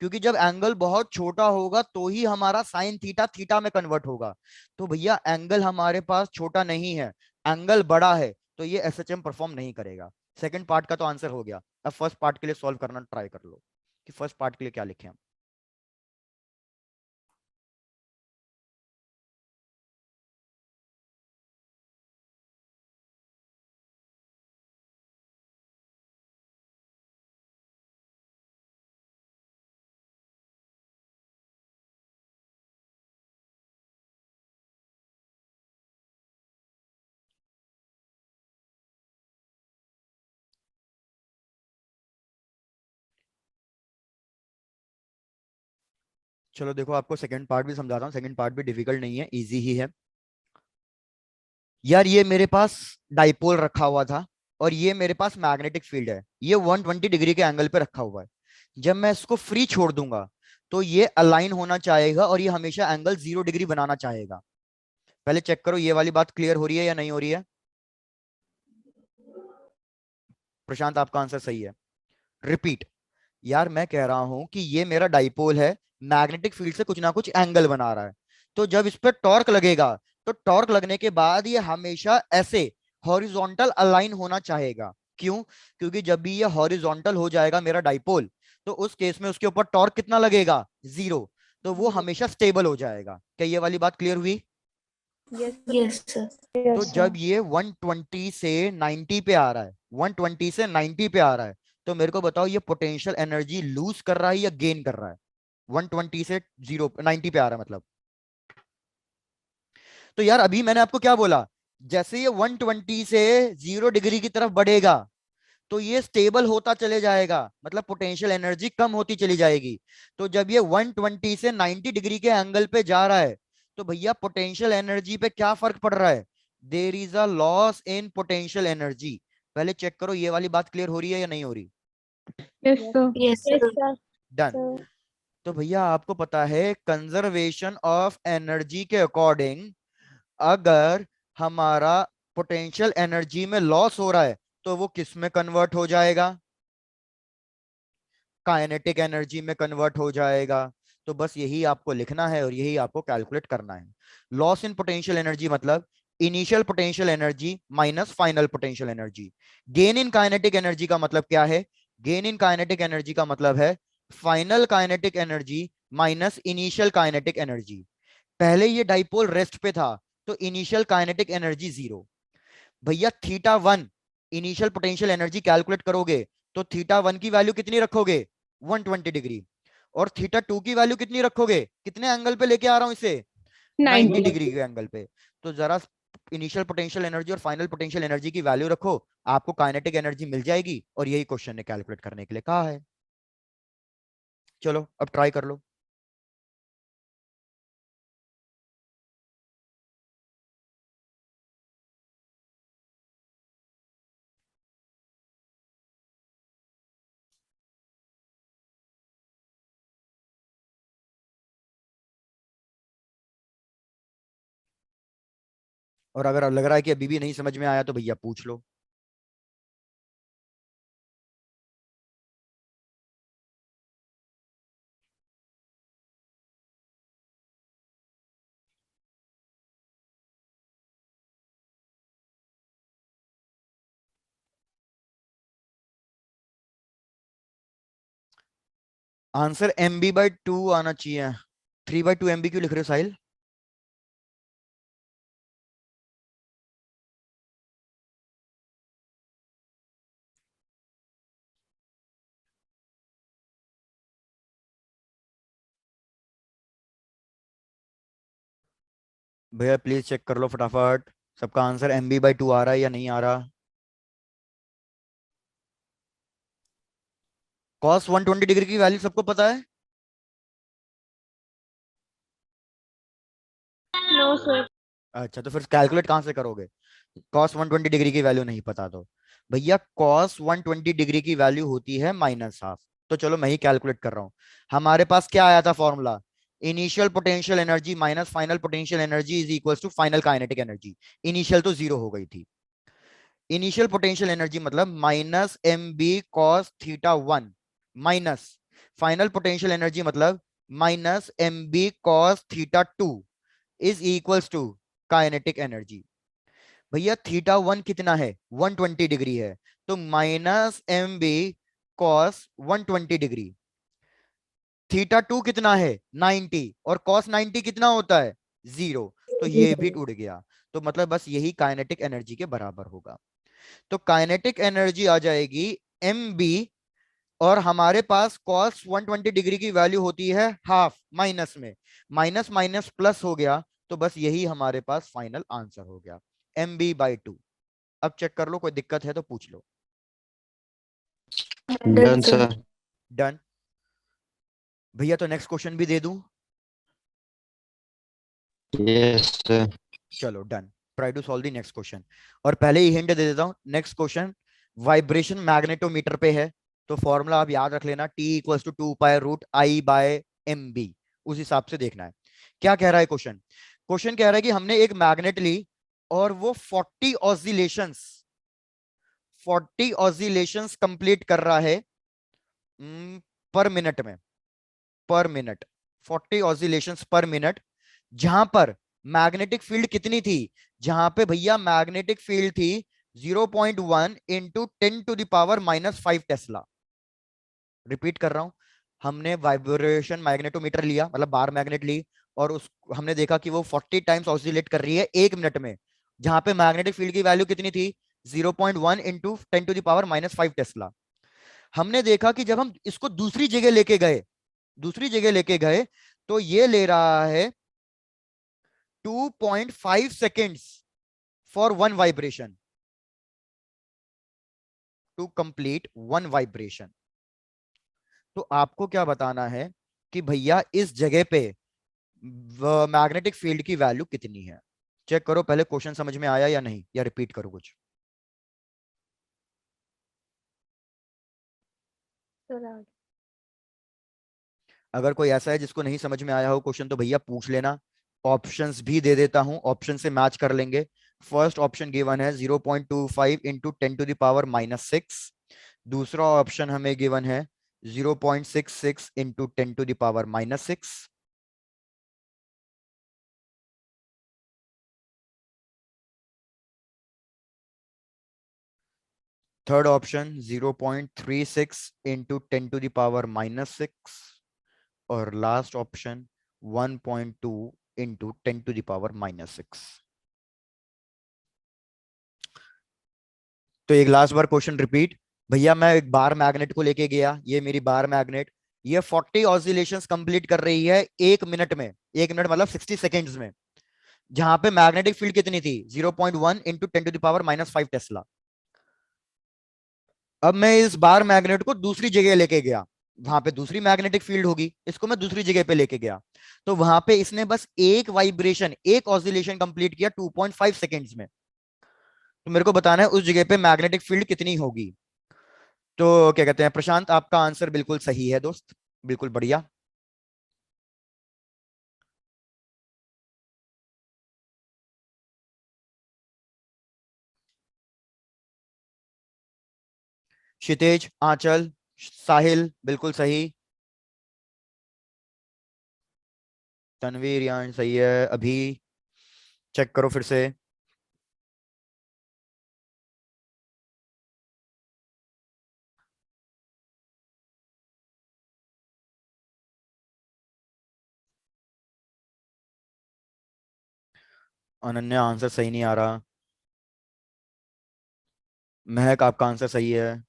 क्योंकि जब एंगल बहुत छोटा होगा तो ही हमारा साइन थीटा थीटा में कन्वर्ट होगा। तो भैया एंगल हमारे पास छोटा नहीं है, एंगल बड़ा है, तो ये एसएचएम परफॉर्म नहीं करेगा। सेकंड पार्ट का तो आंसर हो गया। अब फर्स्ट पार्ट के लिए सॉल्व करना ट्राई कर लो कि फर्स्ट पार्ट के लिए क्या लिखे हम। चलो देखो आपको सेकंड पार्ट भी समझाता हूँ। सेकंड पार्ट भी डिफिकल्ट नहीं है, इजी ही है। यार ये मेरे पास डाइपोल रखा हुआ था, और ये मेरे पास मैग्नेटिक फील्ड है। ये 120 डिग्री के एंगल पे रखा हुआ है। जब मैं इसको फ्री छोड़ दूंगा तो ये अलाइन होना चाहेगा, और ये हमेशा एंगल 0 डिग्री बनाना चाहेगा। पहले चेक करो ये वाली बात क्लियर हो रही है या नहीं हो रही है। प्रशांत आपका आंसर सही है। रिपीट, यार मैं कह रहा हूं कि ये मेरा डाइपोल है, मैग्नेटिक फील्ड से कुछ ना कुछ एंगल बना रहा है। तो जब इस पर टॉर्क लगेगा, तो टॉर्क लगने के बाद ये हमेशा ऐसे हॉरिजॉन्टल अलाइन होना चाहेगा। क्यों? क्योंकि जब भी ये हॉरिजॉन्टल हो जाएगा मेरा डाइपोल, तो उस केस में उसके ऊपर टॉर्क कितना लगेगा? 0। तो वो हमेशा स्टेबल हो जाएगा। क्या ये वाली बात क्लियर हुई? Yes, sir. तो जब ये 120 से 90 पे आ रहा है, 120 से 90 पे आ रहा है, तो मेरे को बताओ ये पोटेंशियल एनर्जी लूज कर रहा है या गेन कर रहा है? 120 से 90 पे आ रहा है मतलब। तो यार अभी मैंने आपको क्या बोला? जैसे ये 120 से 0 डिग्री की तरफ बढ़ेगा तो ये स्टेबल होता चले जाएगा, मतलब पोटेंशियल एनर्जी कम होती चली जाएगी। तो जब ये 120 से 90 डिग्री के एंगल पे जा रहा है, तो भैया पोटेंशियल एनर्जी पे क्या फर्क पड़ रहा है? There is a loss in potential energy. पहले चेक करो ये वाली बात क्लियर हो रही है या नहीं हो रही। Yes sir. Yes, sir. Done. तो भैया आपको पता है कंजर्वेशन ऑफ एनर्जी के अकॉर्डिंग, अगर हमारा पोटेंशियल एनर्जी में लॉस हो रहा है तो वो किस में कन्वर्ट हो जाएगा? काइनेटिक एनर्जी में कन्वर्ट हो जाएगा। तो बस यही आपको लिखना है और यही आपको कैलकुलेट करना है। लॉस इन पोटेंशियल एनर्जी मतलब initial potential energy minus final potential energy. Gain in kinetic energy का मतलब क्या है? गेन इन काइनेटिक एनर्जी का मतलब है final kinetic energy minus initial kinetic energy. पहले ये डाइपोल रेस्ट पे था तो इनिशियल काइनेटिक एनर्जी 0, भैया θ1 इनिशियल पोटेंशियल एनर्जी कैलकुलेट करोगे तो θ1 की वैल्यू कितनी रखोगे 120 डिग्री, और θ2 की वैल्यू कितनी रखोगे, कितने एंगल पे लेके आ रहा हूं इसे 90 डिग्री के एंगल पे। तो जरा इनिशियल पोटेंशियल एनर्जी और फाइनल पोटेंशियल एनर्जी की वैल्यू रखो, आपको काइनेटिक एनर्जी मिल जाएगी, और यही क्वेश्चन ने कैलकुलेट करने के लिए कहा है। चलो अब ट्राई कर लो। और अगर लग रहा है कि अभी भी नहीं समझ में आया तो भैया पूछ लो। आंसर MB/2 आना चाहिए। 3/2 MB क्यों लिख रहे हो साहिल? भैया प्लीज चेक कर लो फटाफट, सबका आंसर MB/2 आ रहा है या नहीं आ रहा। cos 120 डिग्री की वैल्यू सबको पता है? No sir. अच्छा, तो फिर कैलकुलेट कहां से करोगे? cos 120 डिग्री की वैल्यू नहीं पता तो भैया cos 120 डिग्री की वैल्यू होती है -12। तो चलो मैं ही कैलकुलेट कर रहा हूं। हमारे पास क्या आया था formula, initial potential energy minus final potential energy is equal to final kinetic energy. Initial तो 0 हो गई थी। इनिशियल पोटेंशियल एनर्जी मतलब -MB cos θ1 minus final potential energy मतलब -MB cos θ2 is equals to kinetic energy. भैया θ1 कितना है 120 degree है, तो -MB cos 120 डिग्री। θ2 कितना है 90, और cos 90 कितना होता है 0, तो ये भी टूट गया। तो मतलब बस यही काइनेटिक एनर्जी के बराबर होगा। तो काइनेटिक एनर्जी आ जाएगी MB, और हमारे पास cos 120 डिग्री की वैल्यू होती है हाफ, माइनस में माइनस माइनस प्लस हो गया, तो बस यही हमारे पास फाइनल आंसर हो गया MB/2। अब चेक कर लो, कोई दिक्कत है तो पूछ लो। Done sir. डन। भैया तो नेक्स्ट क्वेश्चन भी दे दूं? Yes sir. चलो done, try to solve the next question. और पहले ही हिंट दे देता हूं, नेक्स्ट क्वेश्चन वाइब्रेशन मैग्नेटोमीटर पे है। तो फॉर्मूला आप याद रख लेना, T = 2π√I/MB। उस हिसाब से देखना है। क्या कह रहा है क्वेश्चन? क्वेश्चन कह रहा है कि हमने एक मैग्नेट ली और वो 40 ऑसिलेशंस कंप्लीट कर रहा है पर मिनट में, पर मिनट 40 ऑसिलेशंस पर मिनट। जहां पर मैग्नेटिक फील्ड कितनी थी, जहां पे भैया मैग्नेटिक फील्ड थी 0.1 इंटू 10⁻⁻5 टेस्ला। रिपीट कर रहा हूं, हमने वाइब्रेशन मैग्नेटोमीटर लिया, मतलब बार मैग्नेट ली, और उस हमने देखा कि वो 40 टाइम्स ऑसिलेट कर रही है 1 मिनट में, जहां पे मैग्नेटिक फील्ड की वैल्यू कितनी थी 0.1 इंटू 10⁻⁻5 टेस्ला। हमने देखा कि जब हम इसको दूसरी जगह लेके गए तो ये ले रहा है 2.5 seconds for one vibration, to complete one vibration. तो आपको क्या बताना है कि भैया इस जगह पे मैग्नेटिक फील्ड की वैल्यू कितनी है। चेक करो पहले, क्वेश्चन समझ में आया या नहीं, या रिपीट करो कुछ। अगर कोई ऐसा है जिसको नहीं समझ में आया हो क्वेश्चन तो भैया पूछ लेना, ऑप्शंस भी दे देता हूं, ऑप्शन से मैच कर लेंगे। फर्स्ट ऑप्शन गिवन है 0.25 इंटू 10⁻⁻6। दूसरा ऑप्शन हमें गिवन है 0.66 इंटू 10⁻⁻6। Third option 0.36 into 10⁻⁻6। और लास्ट ऑप्शन 1.2 इंटू 10⁻⁻6। तो एक लास्ट बार क्वेश्चन रिपीट। भैया मैं एक बार मैग्नेट को लेके गया, ये मेरी बार मैग्नेट, ये 40 ऑसिलेशंस कंप्लीट कर रही है 1 मिनट में। 1 मिनट मतलब 60 सेकेंड्स में। जहां पे मैग्नेटिक फील्ड कितनी थी? 0.1 इंटू 10⁻⁵ टेस्ला। अब मैं इस बार मैग्नेट को दूसरी जगह लेके गया, वहां पे दूसरी मैग्नेटिक फील्ड होगी, इसको मैं दूसरी जगह पे लेके गया, तो वहां पे इसने बस एक वाइब्रेशन, एक ऑसिलेशन कंप्लीट किया 2.5 सेकेंड्स में। तो मेरे को बताना है उस जगह पे मैग्नेटिक फील्ड कितनी होगी। तो क्या कहते हैं प्रशांत, आपका आंसर बिल्कुल सही है दोस्त, बिल्कुल बढ़िया। क्षितेज, आंचल, साहिल बिल्कुल सही। तनवीर यान सही है। अभी चेक करो फिर से। अनन्या आंसर सही नहीं आ रहा। महक आपका आंसर सही है।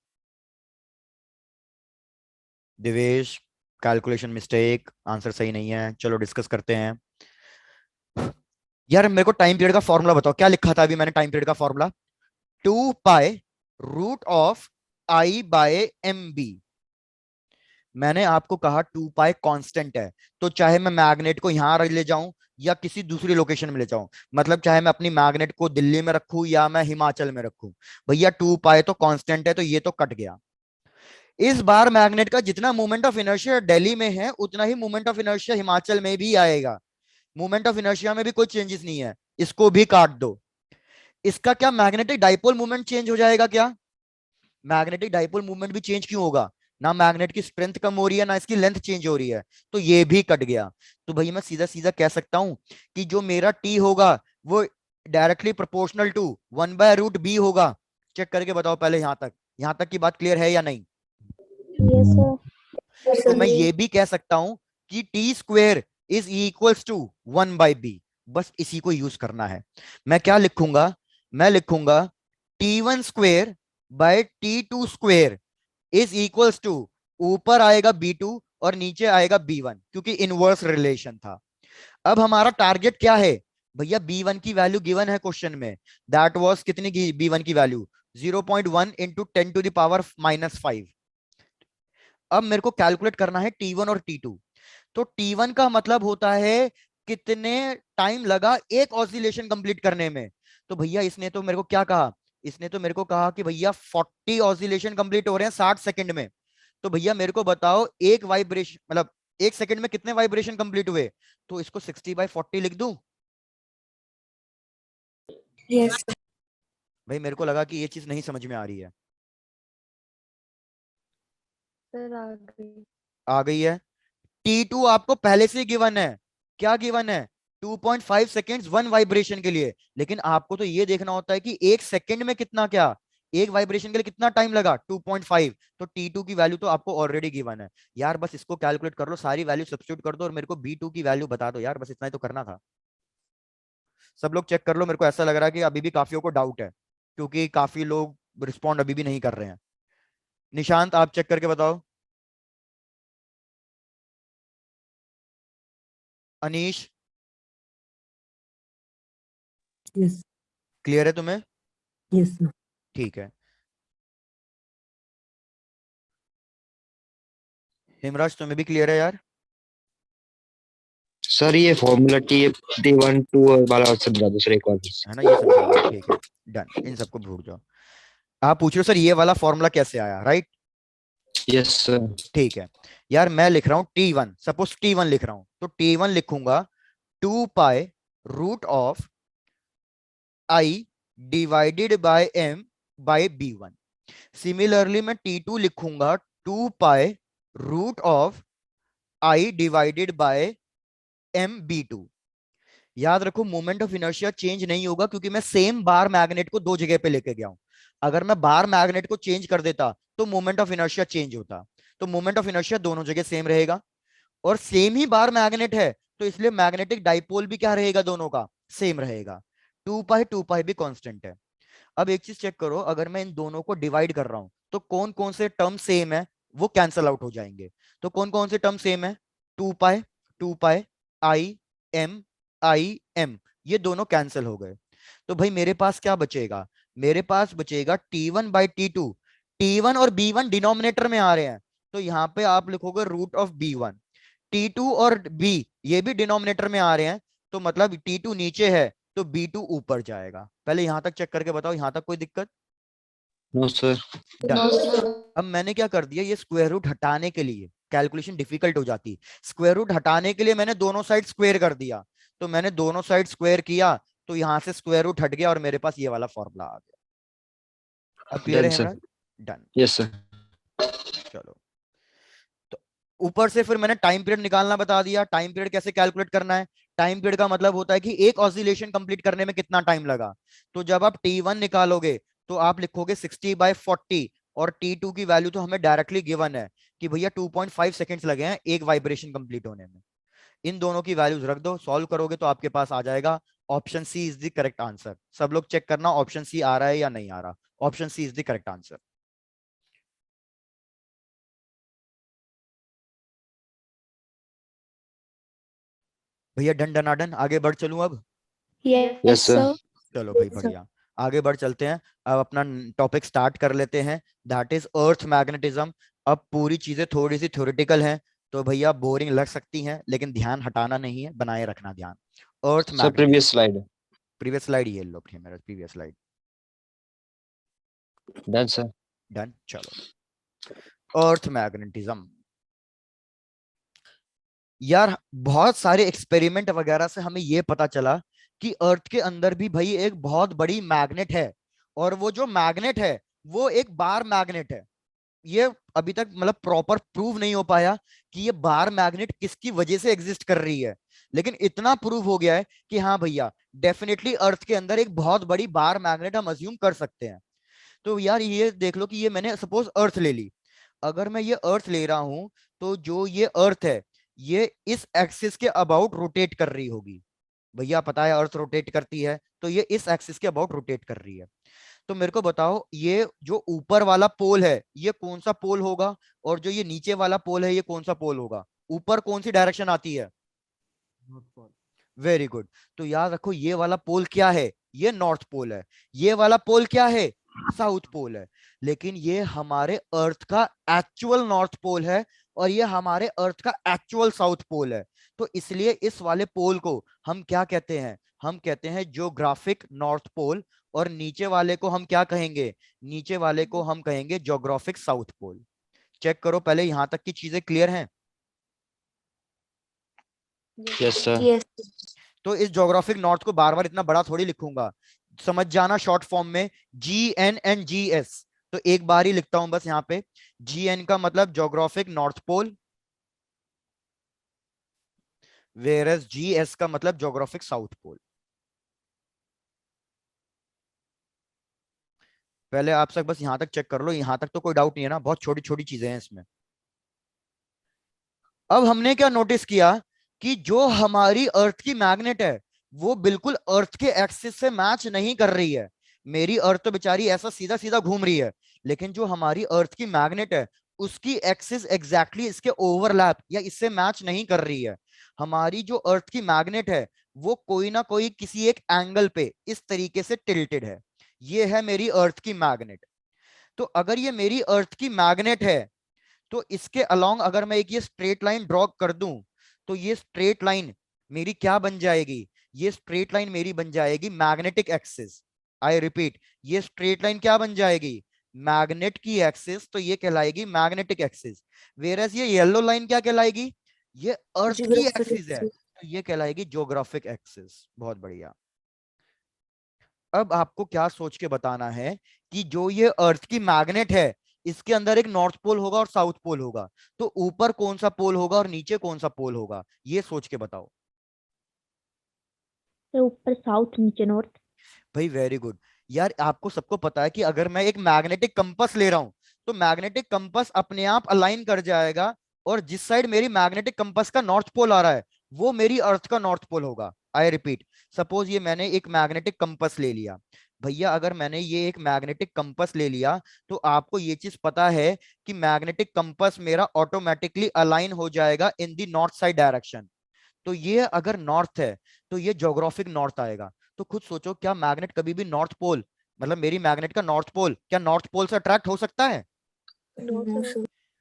दिवेश कैलकुलेशन मिस्टेक, आंसर सही नहीं है। चलो डिस्कस करते हैं। यार मेरे को टाइम पीरियड का फॉर्मूला बताओ, क्या लिखा था अभी मैंने टाइम पीरियड का फॉर्मूला? 2 pi √of I/m/b। मैंने आपको कहा 2 पाई कांस्टेंट है, तो चाहे मैं मैग्नेट को यहां ले जाऊं या किसी दूसरी लोकेशन में ले जाऊं, मतलब चाहे मैं अपनी मैग्नेट को दिल्ली में रखूं या मैं हिमाचल में रखूं, भैया 2 पाई तो कांस्टेंट है, तो ये तो कट गया। इस बार मैग्नेट का जितना मोमेंट ऑफ इनर्शिया दिल्ली में है उतना ही मोमेंट ऑफ इनर्शिया हिमाचल में भी आएगा। मोमेंट ऑफ इनर्शिया में भी कोई चेंजेस नहीं है, इसको भी काट दो। इसका क्या मैग्नेटिक डाइपोल मूवमेंट चेंज हो जाएगा क्या? मैग्नेटिक डाइपोल मूवमेंट भी चेंज क्यों होगा? ना मैग्नेट की स्ट्रेंथ कम हो रही है ना इसकी लेंथ चेंज हो रही है, तो ये भी कट गया। तो भैया मैं सीधा सीधा कह सकता हूं कि जो मेरा टी होगा वो डायरेक्टली प्रोपोर्शनल टू 1/√b होगा। चेक करके बताओ पहले, यहां तक की बात क्लियर है या नहीं? Yes, sir. तो मैं ये भी कह सकता हूं कि T² is equals to 1/b। बस इसी को यूज करना है। मैं क्या लिखूंगा? मैं लिखूंगा T1² / T2² is equals to, ऊपर आएगा B2 और नीचे आएगा B1, क्योंकि इनवर्स रिलेशन था। अब हमारा टारगेट क्या है? भैया B1 की वैल्यू गिवन है क्वेश्चन में, दैट वाज कितनी की B1 की वैल्यू? 0.1 इंटू 10⁻⁵ अब मेरे को कैलकुलेट करना है T1 और T2। तो T1 का मतलब होता है कितने टाइम लगा एक ऑसिलेशन कंप्लीट करने में। तो भैया इसने तो मेरे को क्या कहा? इसने तो मेरे को कहा कि भैया 40 ऑसिलेशन कंप्लीट हो रहे हैं 60 सेकंड में। तो भैया मेरे को बताओ एक वाइब्रेशन मतलब 1 सेकंड में कितने वाइब्रेशन कंप्लीट हुए? तो इसको 60/40 लिख दूं? Yes, sir. भाई मेरे को लगा कि ये चीज नहीं समझ में आ रही है। सर आ गई। आ गई है। T2 आपको पहले से गिवन है। क्या गिवन है? 2.5 सेकेंड्स वन वाइब्रेशन के लिए। लेकिन आपको तो ये देखना होता है कि 1 सेकेंड में कितना, क्या एक वाइब्रेशन के लिए कितना टाइम लगा? 2.5। तो T2 की वैल्यू तो आपको ऑलरेडी गिवन है। यार बस इसको कैलकुलेट कर लो, सारी वैल्यू सब्स्टिट्यूट कर दो और मेरे को B2 की वैल्यू बता दो यार, बस इतना ही तो करना था। सब लोग चेक कर लो, मेरे को ऐसा लग रहा है कि अभी भी काफियों को डाउट है, क्योंकि काफी लोग रिस्पॉन्ड अभी भी नहीं कर रहे हैं। निशांत आप चेक करके बताओ। अनीश Yes, क्लियर है तुम्हें? yes, sir. ठीक है। हिमराज तुम्हें भी क्लियर है यार? सर ये फॉर्मूला T1 2 वाला और समझा दो सर एक बार फिर से। है ना, ये समझा लो, ठीक है डन, इन सबको भूल जाओ। आप पूछ रहे हो सर ये वाला फॉर्मूला कैसे आया, राइट? Yes sir. ठीक है यार, मैं लिख रहा हूं T1, सपोज T1 लिख रहा हूं, तो T1 लिखूंगा 2 पाई √ऑफ I/m/B1। सिमिलरली मैं T2 लिखूंगा 2 पाई √ऑफ I/m/B2। याद रखो मोमेंट ऑफ इनर्शिया चेंज नहीं होगा, क्योंकि मैं सेम बार मैग्नेट को दो जगह पे लेके गया हूं। अगर मैं बार मैग्नेट को चेंज कर देता तो मोमेंट ऑफ इनर्शिया चेंज होता। तो मोमेंट ऑफ इनर्शिया दोनों जगह सेम रहेगा, और सेम ही बार मैग्नेट है, तो इसलिए मैग्नेटिक डाइपोल भी क्या रहेगा? दोनों का सेम रहेगा। 2 पाई भी कांस्टेंट है। अब एक चीज चेक करो, अगर मैं इन दोनों को डिवाइड कर रहा हूं तो कौन कौन से टर्म सेम है वो कैंसल आउट हो जाएंगे। तो कौन कौन से टर्म सेम है, 2 पाई, 2 पाई, आई एम, ये दोनों कैंसिल हो गए। तो भाई मेरे पास क्या बचेगा, मेरे पास बचेगा T1/T2। T1 और B1 डिनोमिनेटर में आ रहे हैं, तो यहाँ पे आप लिखोगे √B1। T2 और B ये भी डिनोमिनेटर में आ रहे हैं, तो मतलब T2 नीचे है तो B2 ऊपर जाएगा। पहले यहां तक चेक करके बताओ, यहां तक कोई दिक्कत? No, sir. डन। अब मैंने क्या कर दिया, ये स्क्वायर रूट हटाने के लिए कैलकुलेशन डिफिकल्ट हो जाती, स्क्वायर रूट हटाने के लिए मैंने दोनों साइड स्क्वायर कर दिया। तो मैंने दोनों साइड स्क्वायर किया तो यहां से स्क्वायर रूट हट गया और मेरे पास ये वाला फॉर्मूला आ गया। अब क्लियर Done, है sir. Hemraj? Done. Yes, sir. चलो, तो ऊपर से फिर मैंने टाइम पीरियड निकालना बता दिया। टाइम पीरियड कैसे कैलकुलेट करना है, टाइम पीरियड का मतलब होता है कि एक ऑसिलेशन कंप्लीट करने में कितना टाइम लगा। तो जब आप T1 निकालोगे तो आप लिखोगे 60/40, और T2 की वैल्यू तो हमें डायरेक्टली गिवन है कि भैया 2.5 सेकेंड्स लगे हैं एक वाइब्रेशन कंप्लीट होने में। इन दोनों की वैल्यूज रख दो, सॉल्व करोगे तो आपके पास आ जाएगा option C is the correct answer. सब लोग चेक करना ऑप्शन सी आ रहा है या नहीं आ रहा। Option C is the correct answer. भैया डन डनाडन, आगे बढ़ चलूं अब? Yes, sir. sir. चलो भाई बढ़िया, आगे बढ़ चलते हैं। अब अपना टॉपिक स्टार्ट कर लेते हैं, दैट इज अर्थ मैग्नेटिज्म। अब पूरी चीजें थोड़ी सी थ्योरेटिकल हैं, तो भैया बोरिंग लग सकती हैं, लेकिन ध्यान हटाना नहीं है, बनाए रखना ध्यान। अर्थ Sir, magnetism, previous slide. Previous slide ये लो, मेरा previous slide. Done, sir. Done. चलो, अर्थ मैग्नेटिज्म। यार बहुत सारे एक्सपेरिमेंट वगैरह से हमें ये पता चला कि अर्थ के अंदर भी भाई एक बहुत बड़ी मैग्नेट है, और वो जो मैग्नेट है वो एक बार मैग्नेट है। ये अभी तक मतलब प्रॉपर प्रूव नहीं हो पाया कि ये बार मैग्नेट किसकी वजह से एग्जिस्ट कर रही है, लेकिन इतना प्रूव हो गया है कि हाँ भैया डेफिनेटली अर्थ के अंदर एक बहुत बड़ी बार मैग्नेट हम अज्यूम कर सकते हैं। तो यार ये देख लो कि ये मैंने सपोज अर्थ ले ली, अगर मैं ये अर्थ ले रहा हूं तो जो ये अर्थ है ये इस एक्सिस के अबाउट रोटेट कर रही होगी। भैया पता है अर्थ रोटेट करती है, तो ये इस एक्सिस के अबाउट रोटेट कर रही है। तो मेरे को बताओ ये जो ऊपर वाला पोल है ये कौन सा पोल होगा, और जो ये नीचे वाला पोल है ये कौन सा पोल होगा। ऊपर कौन सी डायरेक्शन आती है? Very good. तो याद रखो ये वाला पोल क्या है, ये नॉर्थ पोल है। ये वाला पोल क्या है, साउथ पोल है। लेकिन ये हमारे अर्थ का एक्चुअल नॉर्थ पोल है, और ये हमारे अर्थ का एक्चुअल साउथ पोल है। तो इसलिए इस वाले पोल को हम क्या कहते हैं, हम कहते हैं ज्योग्राफिक नॉर्थ पोल, और नीचे वाले को हम क्या कहेंगे, नीचे वाले को हम कहेंगे ज्योग्राफिक साउथ पोल। चेक करो पहले यहां तक की चीजें क्लियर हैं? Yes, sir. Yes. तो इस ज्योग्राफिक नॉर्थ को बार बार इतना बड़ा थोड़ी लिखूंगा, समझ जाना शॉर्ट फॉर्म में GN and GS। तो एक बार ही लिखता हूं बस यहाँ पे, GN का मतलब geographic north pole, whereas GS का मतलब ज्योग्राफिक साउथ पोल। पहले आप सब बस यहां तक चेक कर लो, यहां तक तो कोई डाउट नहीं है ना, बहुत छोटी छोटी चीजें हैं इसमें। अब हमने क्या नोटिस किया कि जो हमारी अर्थ की मैग्नेट है वो बिल्कुल अर्थ के एक्सिस से मैच नहीं कर रही है। मेरी अर्थ तो बेचारी ऐसा सीधा सीधा घूम रही है, लेकिन जो हमारी अर्थ की मैग्नेट है उसकी एक्सिस एग्जैक्टली इसके ओवरलैप या इससे मैच नहीं कर रही है। हमारी जो अर्थ की मैग्नेट है वो कोई ना कोई किसी एक एंगल पे इस तरीके से टिल्टेड है। ये है मेरी अर्थ की मैग्नेट। तो अगर ये मेरी अर्थ की मैग्नेट है तो इसके अलोंग अगर मैं एक ये स्ट्रेट लाइन ड्रॉ कर दूं तो ये स्ट्रेट लाइन मेरी क्या बन जाएगी, ये स्ट्रेट लाइन मेरी बन जाएगी मैग्नेटिक एक्सिस। आई रिपीट, ये स्ट्रेट लाइन क्या बन जाएगी, मैग्नेट की एक्सिस, तो ये कहलाएगी मैग्नेटिक एक्सिस। वेयरएज ये येलो लाइन क्या कहलाएगी, ये अर्थ की Geographic एक्सिस है, axis. तो ये कहलाएगी ज्योग्राफिक एक्सिस। बहुत बढ़िया। अब आपको क्या सोच के बताना है कि जो ये अर्थ की मैग्नेट है इसके अंदर एक नॉर्थ पोल होगा और साउथ पोल होगा, तो ऊपर कौन सा पोल होगा और नीचे कौन सा पोल होगा, ये सोच के बताओ। तो ऊपर साउथ नीचे नॉर्थ. भाई वेरी गुड। यार आपको सबको पता है कि अगर मैं एक मैग्नेटिक कंपास ले रहा हूं तो मैग्नेटिक कंपास अपने आप अलाइन कर जाएगा, और जिस साइड मेरी मैग्नेटिक कंपास का नॉर्थ पोल आ रहा है वो मेरी अर्थ का नॉर्थ पोल होगा। आई रिपीट, सपोज ये मैंने एक मैग्नेटिक कंपास ले लिया, भैया अगर मैंने ये एक मैग्नेटिक कंपास ले लिया तो आपको ये चीज पता है कि मैग्नेटिक कंपास मेरा ऑटोमेटिकली अलाइन हो जाएगा इन दी नॉर्थ साइड डायरेक्शन। तो ये अगर नॉर्थ है तो ये ज्योग्राफिक नॉर्थ आएगा। तो खुद सोचो, क्या मैग्नेट कभी भी नॉर्थ पोल, मतलब मेरी मैग्नेट का नॉर्थ पोल क्या नॉर्थ पोल से अट्रैक्ट हो सकता है? तो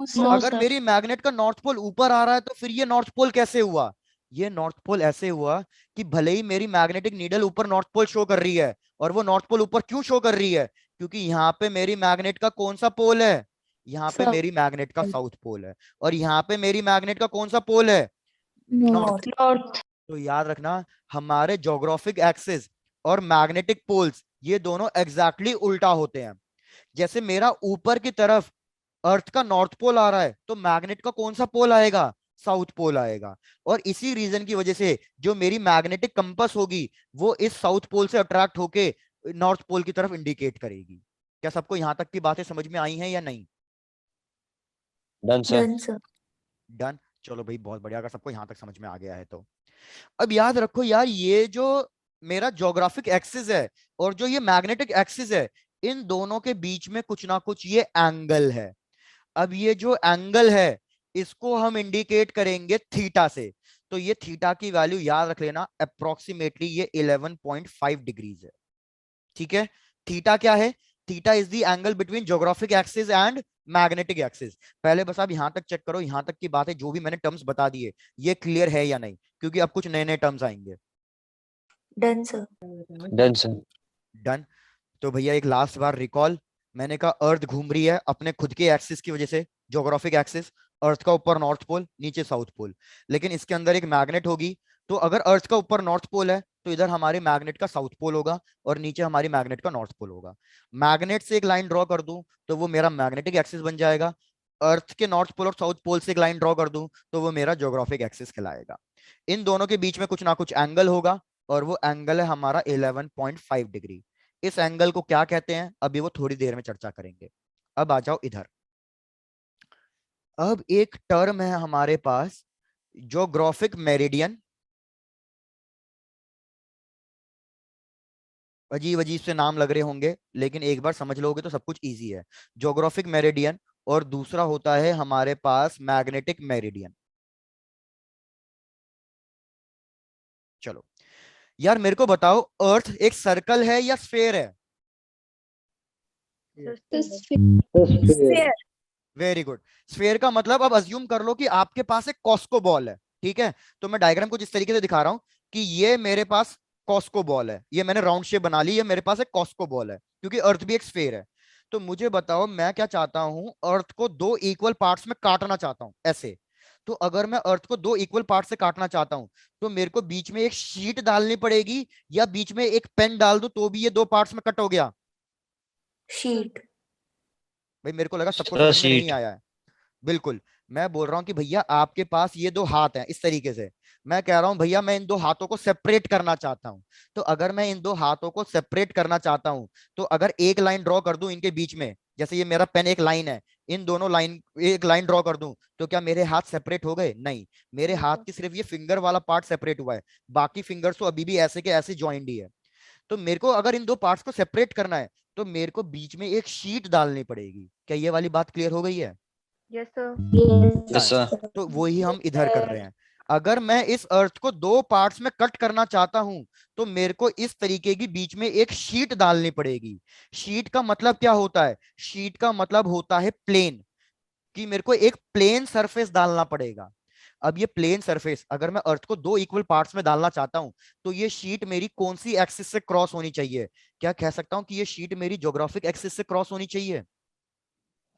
No, अगर sir. मेरी मैग्नेट का नॉर्थ पोल ऊपर आ रहा है तो फिर ये नॉर्थ पोल कैसे हुआ? ये नॉर्थ पोल ऐसे हुआ कि भले ही मेरी मैग्नेटिक नीडल ऊपर नॉर्थ पोल शो कर रही है, और वो नॉर्थ पोल ऊपर क्यों शो कर रही है? क्योंकि यहाँ पे मेरी मैग्नेट का कौन सा पोल है? यहाँ पे मेरी मैग्नेट का साउथ पोल है, और यहाँ पे मेरी मैग्नेट का कौन सा पोल है? नॉर्थ। North. तो याद रखना, हमारे ज्योग्राफिक एक्सिस और मैग्नेटिक पोल्स ये दोनों एग्जैक्टली उल्टा होते हैं। जैसे मेरा ऊपर की तरफ अर्थ का नॉर्थ पोल आ रहा है तो मैग्नेट का कौन सा पोल आएगा? साउथ पोल आएगा। और इसी रीजन की वजह से जो मेरी मैग्नेटिक कंपास होगी वो इस साउथ पोल से अट्रैक्ट होके नॉर्थ पोल की तरफ इंडिकेट करेगी। क्या सबको यहां तक की बातें समझ में आई हैं या नहीं? Done, sir. डन। चलो भाई, बहुत बढ़िया, अगर सबको यहां तक समझ में आ गया है तो अब याद रखो यार, ये जो मेरा ज्योग्राफिक एक्सिस है और जो ये मैग्नेटिक एक्सिस है, इन दोनों के बीच में कुछ ना कुछ ये एंगल है। अब ये जो एंगल है इसको हम इंडिकेट करेंगे थीटा से। तो ये थीटा की वैल्यू याद रख लेना, अप्रोक्सीमेटली ये 11.5 डिग्रीज है। ठीक है, थीटा क्या है? Theta is the angle between geographic axis and magnetic axis. पहले बस आप यहां तक चेक करो, यहां तक की बातें जो भी मैंने टर्म्स बता दिए ये क्लियर है या नहीं, क्योंकि अब कुछ नए नए टर्म्स आएंगे। Done, sir. Done, sir. Done. तो भैया एक लास्ट बार रिकॉल, मैंने कहा अर्थ घूम रही है अपने खुद के एक्सिस की वजह से, ज्योग्राफिक एक्सिस। अर्थ का ऊपर नॉर्थ पोल, नीचे साउथ पोल, लेकिन इसके अंदर एक मैग्नेट होगी। तो अगर अर्थ का ऊपर नॉर्थ पोल है तो इधर हमारे मैग्नेट का साउथ पोल होगा और नीचे हमारी मैग्नेट का नॉर्थ पोल होगा। मैग्नेट से एक लाइन ड्रॉ कर दूं तो वो मेरा मैग्नेटिक एक्सिस बन जाएगा। अर्थ के नॉर्थ पोल और साउथ पोल से एक लाइन ड्रॉ कर दूं तो वो मेरा ज्योग्राफिक एक्सिस कहलाएगा। इन दोनों के बीच में कुछ ना कुछ एंगल होगा, और वो एंगल है हमारा 11.5 डिग्री। इस एंगल को क्या कहते हैं अभी वो थोड़ी देर में चर्चा करेंगे। अब आ जाओ इधर। अब एक टर्म है हमारे पास, ज्योग्राफिक मेरिडियन। अजीब अजीब से नाम लग रहे होंगे, लेकिन एक बार समझ लोगे तो सब कुछ इजी है। ज्योग्राफिक मेरिडियन, और दूसरा होता है हमारे पास मैग्नेटिक मेरिडियन। चलो यार, मेरे को बताओ, अर्थ एक सर्कल है या स्फेयर है? Very good. स्फेयर का मतलब, अब अज्यूम कर लो कि आपके पास एक कॉस्को बॉल है। ठीक है, तो मैं डायग्राम कुछ इस तरीके से दिखा रहा हूं कि ये मेरे पास कॉस्को बॉल है, ये मैंने राउंड शेप बना ली, ये मेरे पास एक कॉस्को बॉल है, क्योंकि अर्थ भी एक स्फेयर है। तो मुझे बताओ, मैं क्या चाहता हूं, अर्थ को दो इक्वल पार्ट्स में काटना चाहता हूं ऐसे। तो अगर मैं अर्थ को दो इक्वल पार्ट से काटना चाहता हूं तो मेरे को बीच में एक शीट डालनी पड़ेगी, या बीच में एक पेन डाल दूं तो भी ये दो पार्ट्स में कट हो गया? Sheet. भाई मेरे को लगा सबको Sir, समझ में नहीं sheet. आया है। बिल्कुल, मैं बोल रहा हूं कि भैया आपके पास ये दो हाथ हैं इस तरीके से, मैं कह रहा हूं भैया मैं इन दो हाथों को सेपरेट करना चाहता हूं। तो अगर मैं इन दो हाथों को सेपरेट करना चाहता हूं तो अगर एक लाइन ड्रॉ कर दूं इनके बीच में, जैसे ये मेरा पेन एक लाइन है, इन दोनों लाइन एक लाइन ड्रॉ कर दूं, तो क्या मेरे हाथ सेपरेट हो गए? नहीं, मेरे हाथ की सिर्फ ये फिंगर वाला पार्ट सेपरेट हुआ है, बाकी फिंगर्स तो अभी भी ऐसे के ऐसे ज्वाइंट ही है। तो मेरे को अगर इन दो पार्ट्स को सेपरेट करना है तो मेरे को बीच में एक शीट डालनी पड़ेगी। क्या ये वाली बात क्लियर हो गई है? Yes, sir. Yes, sir. तो वही हम इधर कर रहे हैं। अगर मैं इस अर्थ को दो पार्ट्स में कट करना चाहता हूं तो मेरे को इस तरीके की बीच में एक शीट डालनी पड़ेगी। शीट का मतलब क्या होता है? शीट का मतलब होता है प्लेन, कि मेरे को एक प्लेन सरफेस डालना पड़ेगा। अब ये प्लेन सरफेस अगर मैं अर्थ को दो इक्वल पार्ट्स में डालना चाहता हूं तो ये शीट मेरी कौन सी एक्सिस से क्रॉस होनी चाहिए? क्या कह सकता हूं कि ये शीट मेरी ज्योग्राफिक एक्सिस से क्रॉस होनी चाहिए?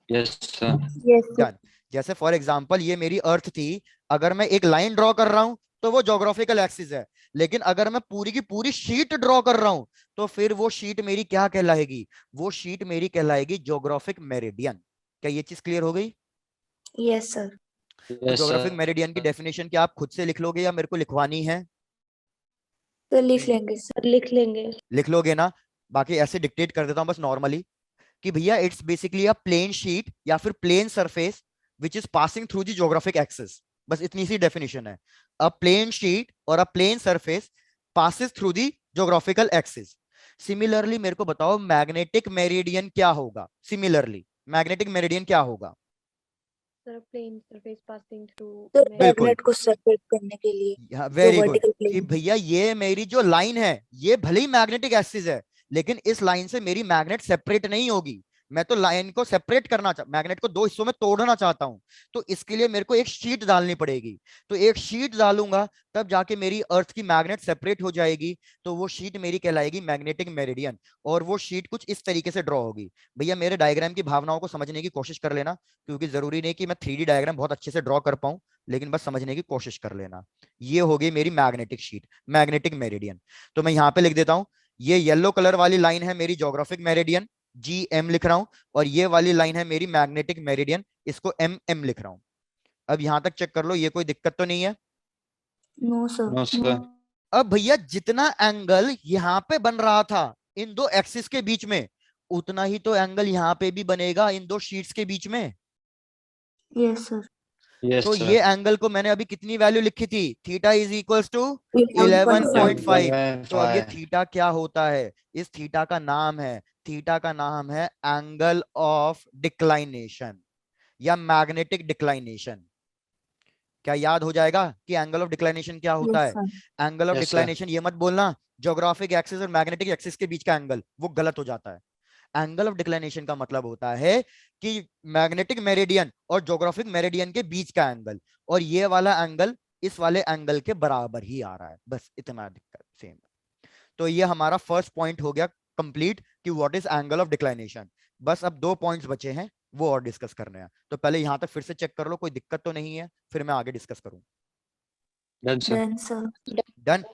Yes, sir. Yes, sir. Done. जैसे फॉर एग्जांपल ये मेरी अर्थ थी, अगर मैं एक लाइन ड्रॉ कर रहा हूं तो वो ज्योग्राफिकल एक्सिस है, लेकिन अगर मैं पूरी की पूरी शीट ड्रॉ कर रहा हूं तो फिर वो शीट मेरी क्या कहलाएगी? वो शीट मेरी कहलाएगी ज्योग्राफिक मेरिडियन। क्या ये चीज क्लियर हो गई? Yes, sir. Yes, geographic sir. Meridian की डेफिनेशन क्या आप खुद से लिख लोगे या मेरे को लिखवानी है? तो लिख लेंगे सर. लिख लेंगे. लिख लोगे ना? बाकी ऐसे डिक्टेट कर देता हूं बस नॉर्मली, कि भैया it's basically a plane sheet या फिर plane surface which is passing through the geographic axis. बस इतनी सी डेफिनेशन है। अ प्लेन शीट और a plane surface passes through the geographical axis। Similarly मेरे को बताओ मैग्नेटिक मेरिडियन क्या होगा, सिमिलरली मैग्नेटिक मेरिडियन क्या होगा? Sir, a plane surface passing through तो बिल्कुल। मैग्नेट को सेपरेट करने के लिए जो वेरी गुड वर्टिकल कि प्लेन। भैया ये मेरी जो लाइन है ये भले ही मैग्नेटिक एक्सिस है, लेकिन इस लाइन से मेरी मैग्नेट सेपरेट नहीं होगी। मैं तो लाइन को सेपरेट करना मैग्नेट को दो हिस्सों में तोड़ना चाहता हूं, तो इसके लिए मेरे को एक शीट डालनी पड़ेगी। तो एक शीट डालूंगा तब जाके मेरी अर्थ की मैग्नेट सेपरेट हो जाएगी, तो वो शीट मेरी कहलाएगी मैग्नेटिक मेरिडियन। और वो शीट कुछ इस तरीके से ड्रॉ होगी। भैया मेरे डायग्राम की भावनाओं को समझने की कोशिश कर लेना, क्योंकि जरूरी नहीं कि मैं 3D डायग्राम बहुत अच्छे से ड्रॉ कर पाऊं, लेकिन बस समझने की कोशिश कर लेना। ये होगी मेरी मैग्नेटिक शीट, मैग्नेटिक मेरिडियन। तो मैं यहाँ पे लिख देता हूं, ये येलो कलर वाली लाइन है मेरी ज्योग्राफिक मेरिडियन, GM लिख रहा हूं, और ये वाली लाइन है मेरी मैग्नेटिक मेरिडियन, इसको MM लिख रहा हूं। अब यहां तक चेक कर लो, ये कोई दिक्कत तो नहीं है? No sir. No, sir. अब भैया जितना एंगल यहाँ पे बन रहा था इन दो एक्सिस के बीच में, उतना ही तो एंगल यहाँ पे भी बनेगा इन दो शीट्स के बीच में। Yes sir. Yes, तो sir. ये एंगल को मैंने अभी कितनी वैल्यू लिखी थी? Theta is equals to 11.5। 11.5। तो अब ये थीटा क्या होता है? इस थीटा का नाम है, थीटा का नाम है एंगल ऑफ डिक्लाइनेशन या मैग्नेटिक डिक्लाइनेशन। क्या याद हो जाएगा कि एंगल ऑफ डिक्लाइनेशन क्या होता है? Angle of Yes, sir. Declination, ये मत बोलना ज्योग्राफिक एक्सिस और मैग्नेटिक एक्सिस के बीच का एंगल, वो गलत हो जाता है। एंगल ऑफ डिक्लाइनेशन का मतलब होता है कि मैग्नेटिक मेरिडियन और ज्योग्राफिक मेरिडियन के बीच का एंगल, और ये वाला एंगल इस वाले एंगल के बराबर ही आ रहा है, बस इतना दिक्कत सेम। तो ये हमारा फर्स्ट पॉइंट हो गया कंप्लीट कि what is angle of declination. बस अब 2 पॉइंट्स बचे हैं, वो और डिस्कस करने हैं। तो पहले यहां तक फिर से चेक कर लो, कोई दिक्कत तो नहीं है, फिर मैं आगे डिस्कस करूं। Done, sir. Done sir. Done.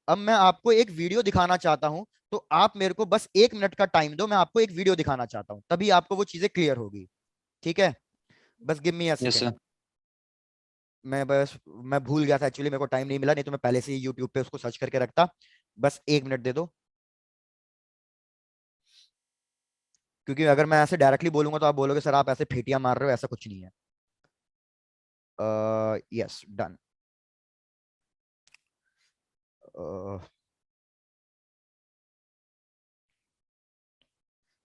अब मैं आपको एक वीडियो दिखाना चाहता हूं, तो आप मेरे को बस 1 मिनट का टाइम दो, मैं आपको एक वीडियो दिखाना चाहता हूं, तभी आपको वो चीजें क्लियर होगी। ठीक है, बस गिव मी अ Yes, सेकंड। sir. मैं भूल गया था एक्चुअली, मेरे को टाइम नहीं मिला, नहीं तो मैं पहले से ही यूट्यूब पे उसको सर्च करके रखता। बस 1 मिनट दे दो, क्योंकि अगर मैं ऐसे डायरेक्टली बोलूंगा तो आप बोलोगे सर आप ऐसे फेटियां मार रहे हो, ऐसा कुछ नहीं है। Yes done.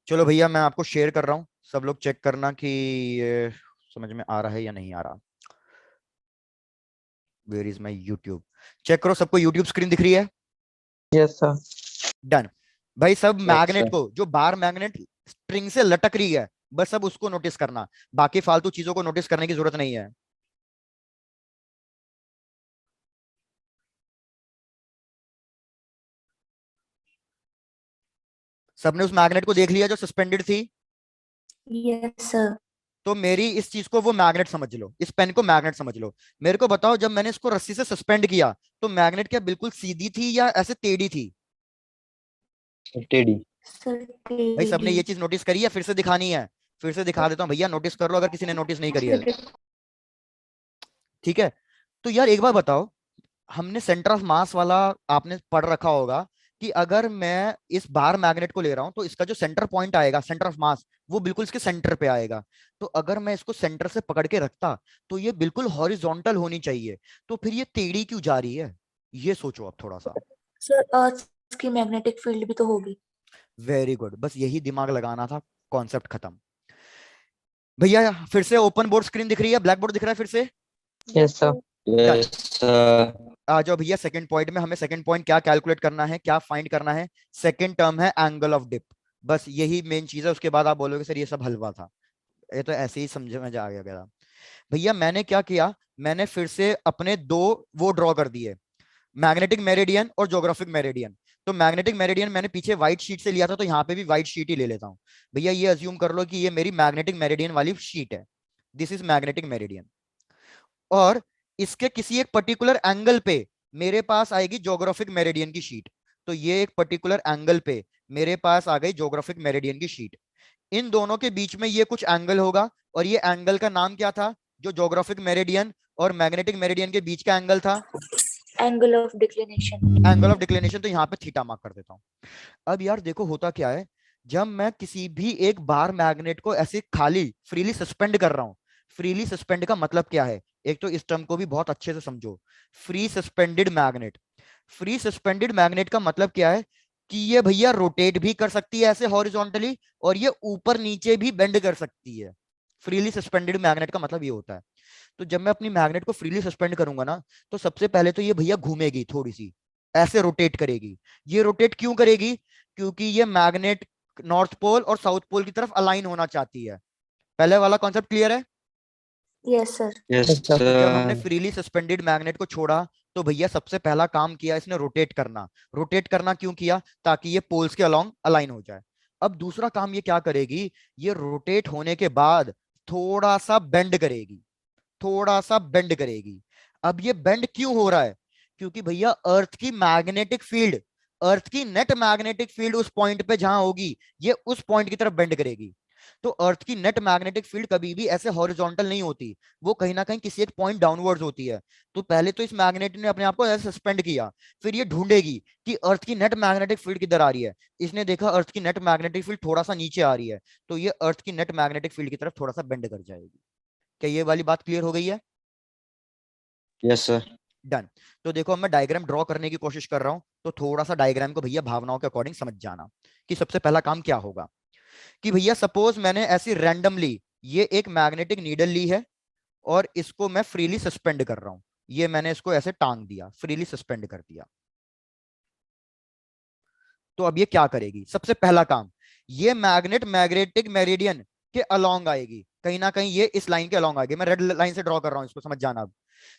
चलो भैया मैं आपको शेयर कर रहा हूँ, सब लोग चेक करना कि ये समझ में आ रहा है या नहीं आ रहा। Where is my YouTube? Check करो, सबको यूट्यूब स्क्रीन दिख रही है? Yes, sir. डन। भाई सब मैग्नेट sir. को, जो बार मैग्नेट स्ट्रिंग से लटक रही है, बस सब उसको नोटिस करना, बाकी फालतू चीजों को नोटिस करने की जरूरत नहीं है। सबने उस मैग्नेट को देख लिया जो सस्पेंडेड थी? Yes sir. तो मेरी इस चीज को वो मैग्नेट समझ लो, इस पेन को मैग्नेट समझ लो। मेरे को बताओ जब मैंने इसको रस्सी से सस्पेंड किया तो मैग्नेट क्या बिल्कुल सीधी थी या ऐसे टेढ़ी थी? Teddy. सर भाई सबने ये चीज नोटिस करी है? फिर से दिखानी है? फिर से दिखा देता हूँ भैया, नोटिस कर लो अगर किसी ने नोटिस नहीं करी है। ठीक है, तो यार एक बार बताओ, हमने सेंटर ऑफ मास वाला आपने पढ़ रखा होगा कि अगर मैं इस बार मैग्नेट को ले रहा हूं तो इसका जो सेंटर पॉइंट आएगा, सेंटर ऑफ मास, वो बिल्कुल इसके सेंटर पे आएगा। तो अगर मैं इसको सेंटर से पकड़ के रखता तो ये बिल्कुल हॉरिजॉन्टल होनी चाहिए, तो फिर ये टेढ़ी क्यों जा रही है? ये सोचो अब थोड़ा सा। सर अर्थ की मैग्नेटिक फील्ड भी तो होगी। वेरी गुड, बस यही दिमाग लगाना था, कॉन्सेप्ट खत्म। भैया फिर से ओपन बोर्ड स्क्रीन दिख रही है, ब्लैक बोर्ड दिख रहा है फिर से? Yes, sir. Yes, sir. आ जाओ भैया सेकंड पॉइंट में। हमें सेकंड पॉइंट क्या कैलकुलेट करना है, क्या फाइंड करना है? सेकंड टर्म है एंगल ऑफ डिप, बस यही मेन चीज है। उसके बाद आप बोलोगे सर ये सब हलवा था, ये तो ऐसे ही समझ में आ गया। भैया मैंने क्या किया, मैंने फिर से अपने दो वो ड्रॉ कर दिए, मैग्नेटिक मेरिडियन और ज्योग्राफिक मेरिडियन। तो मैग्नेटिक मेरिडियन मैंने पीछे व्हाइट शीट से लिया था, तो यहाँ पे भी व्हाइट शीट ही ले लेता हूँ। भैया ये अज्यूम कर लो कि ये मेरी मैग्नेटिक मेरिडियन वाली शीट है, दिस इज मैग्नेटिक मेरिडियन। और इसके किसी एक पर्टिकुलर एंगल पे मेरे पास आएगी ज्योग्राफिक मेरिडियन की शीट। तो ये एक पर्टिकुलर एंगल पे मेरे पास आ गई ज्योग्राफिक मेरिडियन की शीट। इन दोनों के बीच में ये कुछ एंगल होगा, और ये एंगल का नाम क्या था जो ज्योग्राफिक मेरिडियन और मैग्नेटिक मेरिडियन के बीच का एंगल था? Angle of declination. Angle of declination. तो यहाँ पे थीटा मार्क कर देता हूँ। अब यार देखो होता क्या है, जब मैं किसी भी एक बार मैग्नेट को ऐसे खाली फ्रीली सस्पेंड कर रहा हूँ, फ्रीली सस्पेंड का मतलब क्या है, एक तो इस टर्म को भी बहुत अच्छे से समझो, free suspended magnet. Free suspended magnet का मतलब क्या है? कि ये भैया रोटेट भी कर सकती है ऐसे हॉरिजॉन्टली, और ये ऊपर नीचे भी बेंड कर सकती है। फ्रीली सस्पेंडेड मैग्नेट का मतलब ये होता है। तो जब मैं अपनी मैग्नेट को फ्रीली सस्पेंड करूंगा ना, तो सबसे पहले तो ये भैया घूमेगी थोड़ी सी, ऐसे रोटेट करेगी। ये रोटेट क्यों करेगी? क्योंकि ये मैग्नेट नॉर्थ पोल और साउथ पोल की तरफ अलाइन होना चाहती है। पहले वाला कॉन्सेप्ट क्लियर है? Yes, sir. Yes, तो जब हमने sir. फ्रीली सस्पेंडेड मैग्नेट को छोड़ा, तो भैया सबसे पहला काम किया इसने रोटेट करना। रोटेट करना क्यों किया? ताकि ये पोल्स के अलोंग अलाइन हो जाए। अब दूसरा काम ये क्या करेगी, ये रोटेट होने के बाद थोड़ा सा बेंड करेगी, थोड़ा सा बेंड करेगी। अब ये बेंड क्यों हो रहा है? क्योंकि भैया अर्थ की मैग्नेटिक फील्ड, अर्थ की नेट मैग्नेटिक फील्ड उस पॉइंट पे जहां होगी, ये उस पॉइंट की तरफ बेंड करेगी। तो अर्थ की नेट मैग्नेटिक फील्ड कभी भी ऐसे हॉरिजॉन्टल नहीं होती, वो कहीं ना कहीं किसी एक पॉइंट डाउनवर्ड्स होती है। तो पहले तो इस मैग्नेट ने अपने आप को ऐसे सस्पेंड किया, फिर ये ढूंढेगी कि अर्थ की नेट मैग्नेटिक फील्ड किधर आ रही है। इसने देखा अर्थ की नेट मैग्नेटिक फील्ड थोड़ा सा नीचे आ रही है, तो ये अर्थ की नेट मैग्नेटिक फील्ड की तरफ थोड़ा सा बेंड कर जाएगी। क्या ये वाली बात क्लियर हो गई है? Yes, sir. डन। तो देखो अब मैं डायग्राम ड्रॉ करने की कोशिश कर रहा हूं, तो थोड़ा सा डायग्राम को भैया भावनाओं के अकॉर्डिंग समझ जाना कि सबसे पहला काम क्या होगा। कि भैया सपोज मैंने ऐसी रैंडमली ये एक मैग्नेटिक नीडल ली है, और इसको मैं फ्रीली सस्पेंड कर रहा हूं। ये मैंने इसको ऐसे टांग दिया, फ्रीली सस्पेंड कर दिया। तो अब ये क्या करेगी? सबसे पहला काम, ये मैग्नेट मैग्नेटिक मेरिडियन के अलोंग आएगी, कहीं ना कहीं ये इस लाइन के अलोंग आएगी। मैं रेड लाइन से ड्रॉ कर रहा हूं, इसको समझ जाना। अब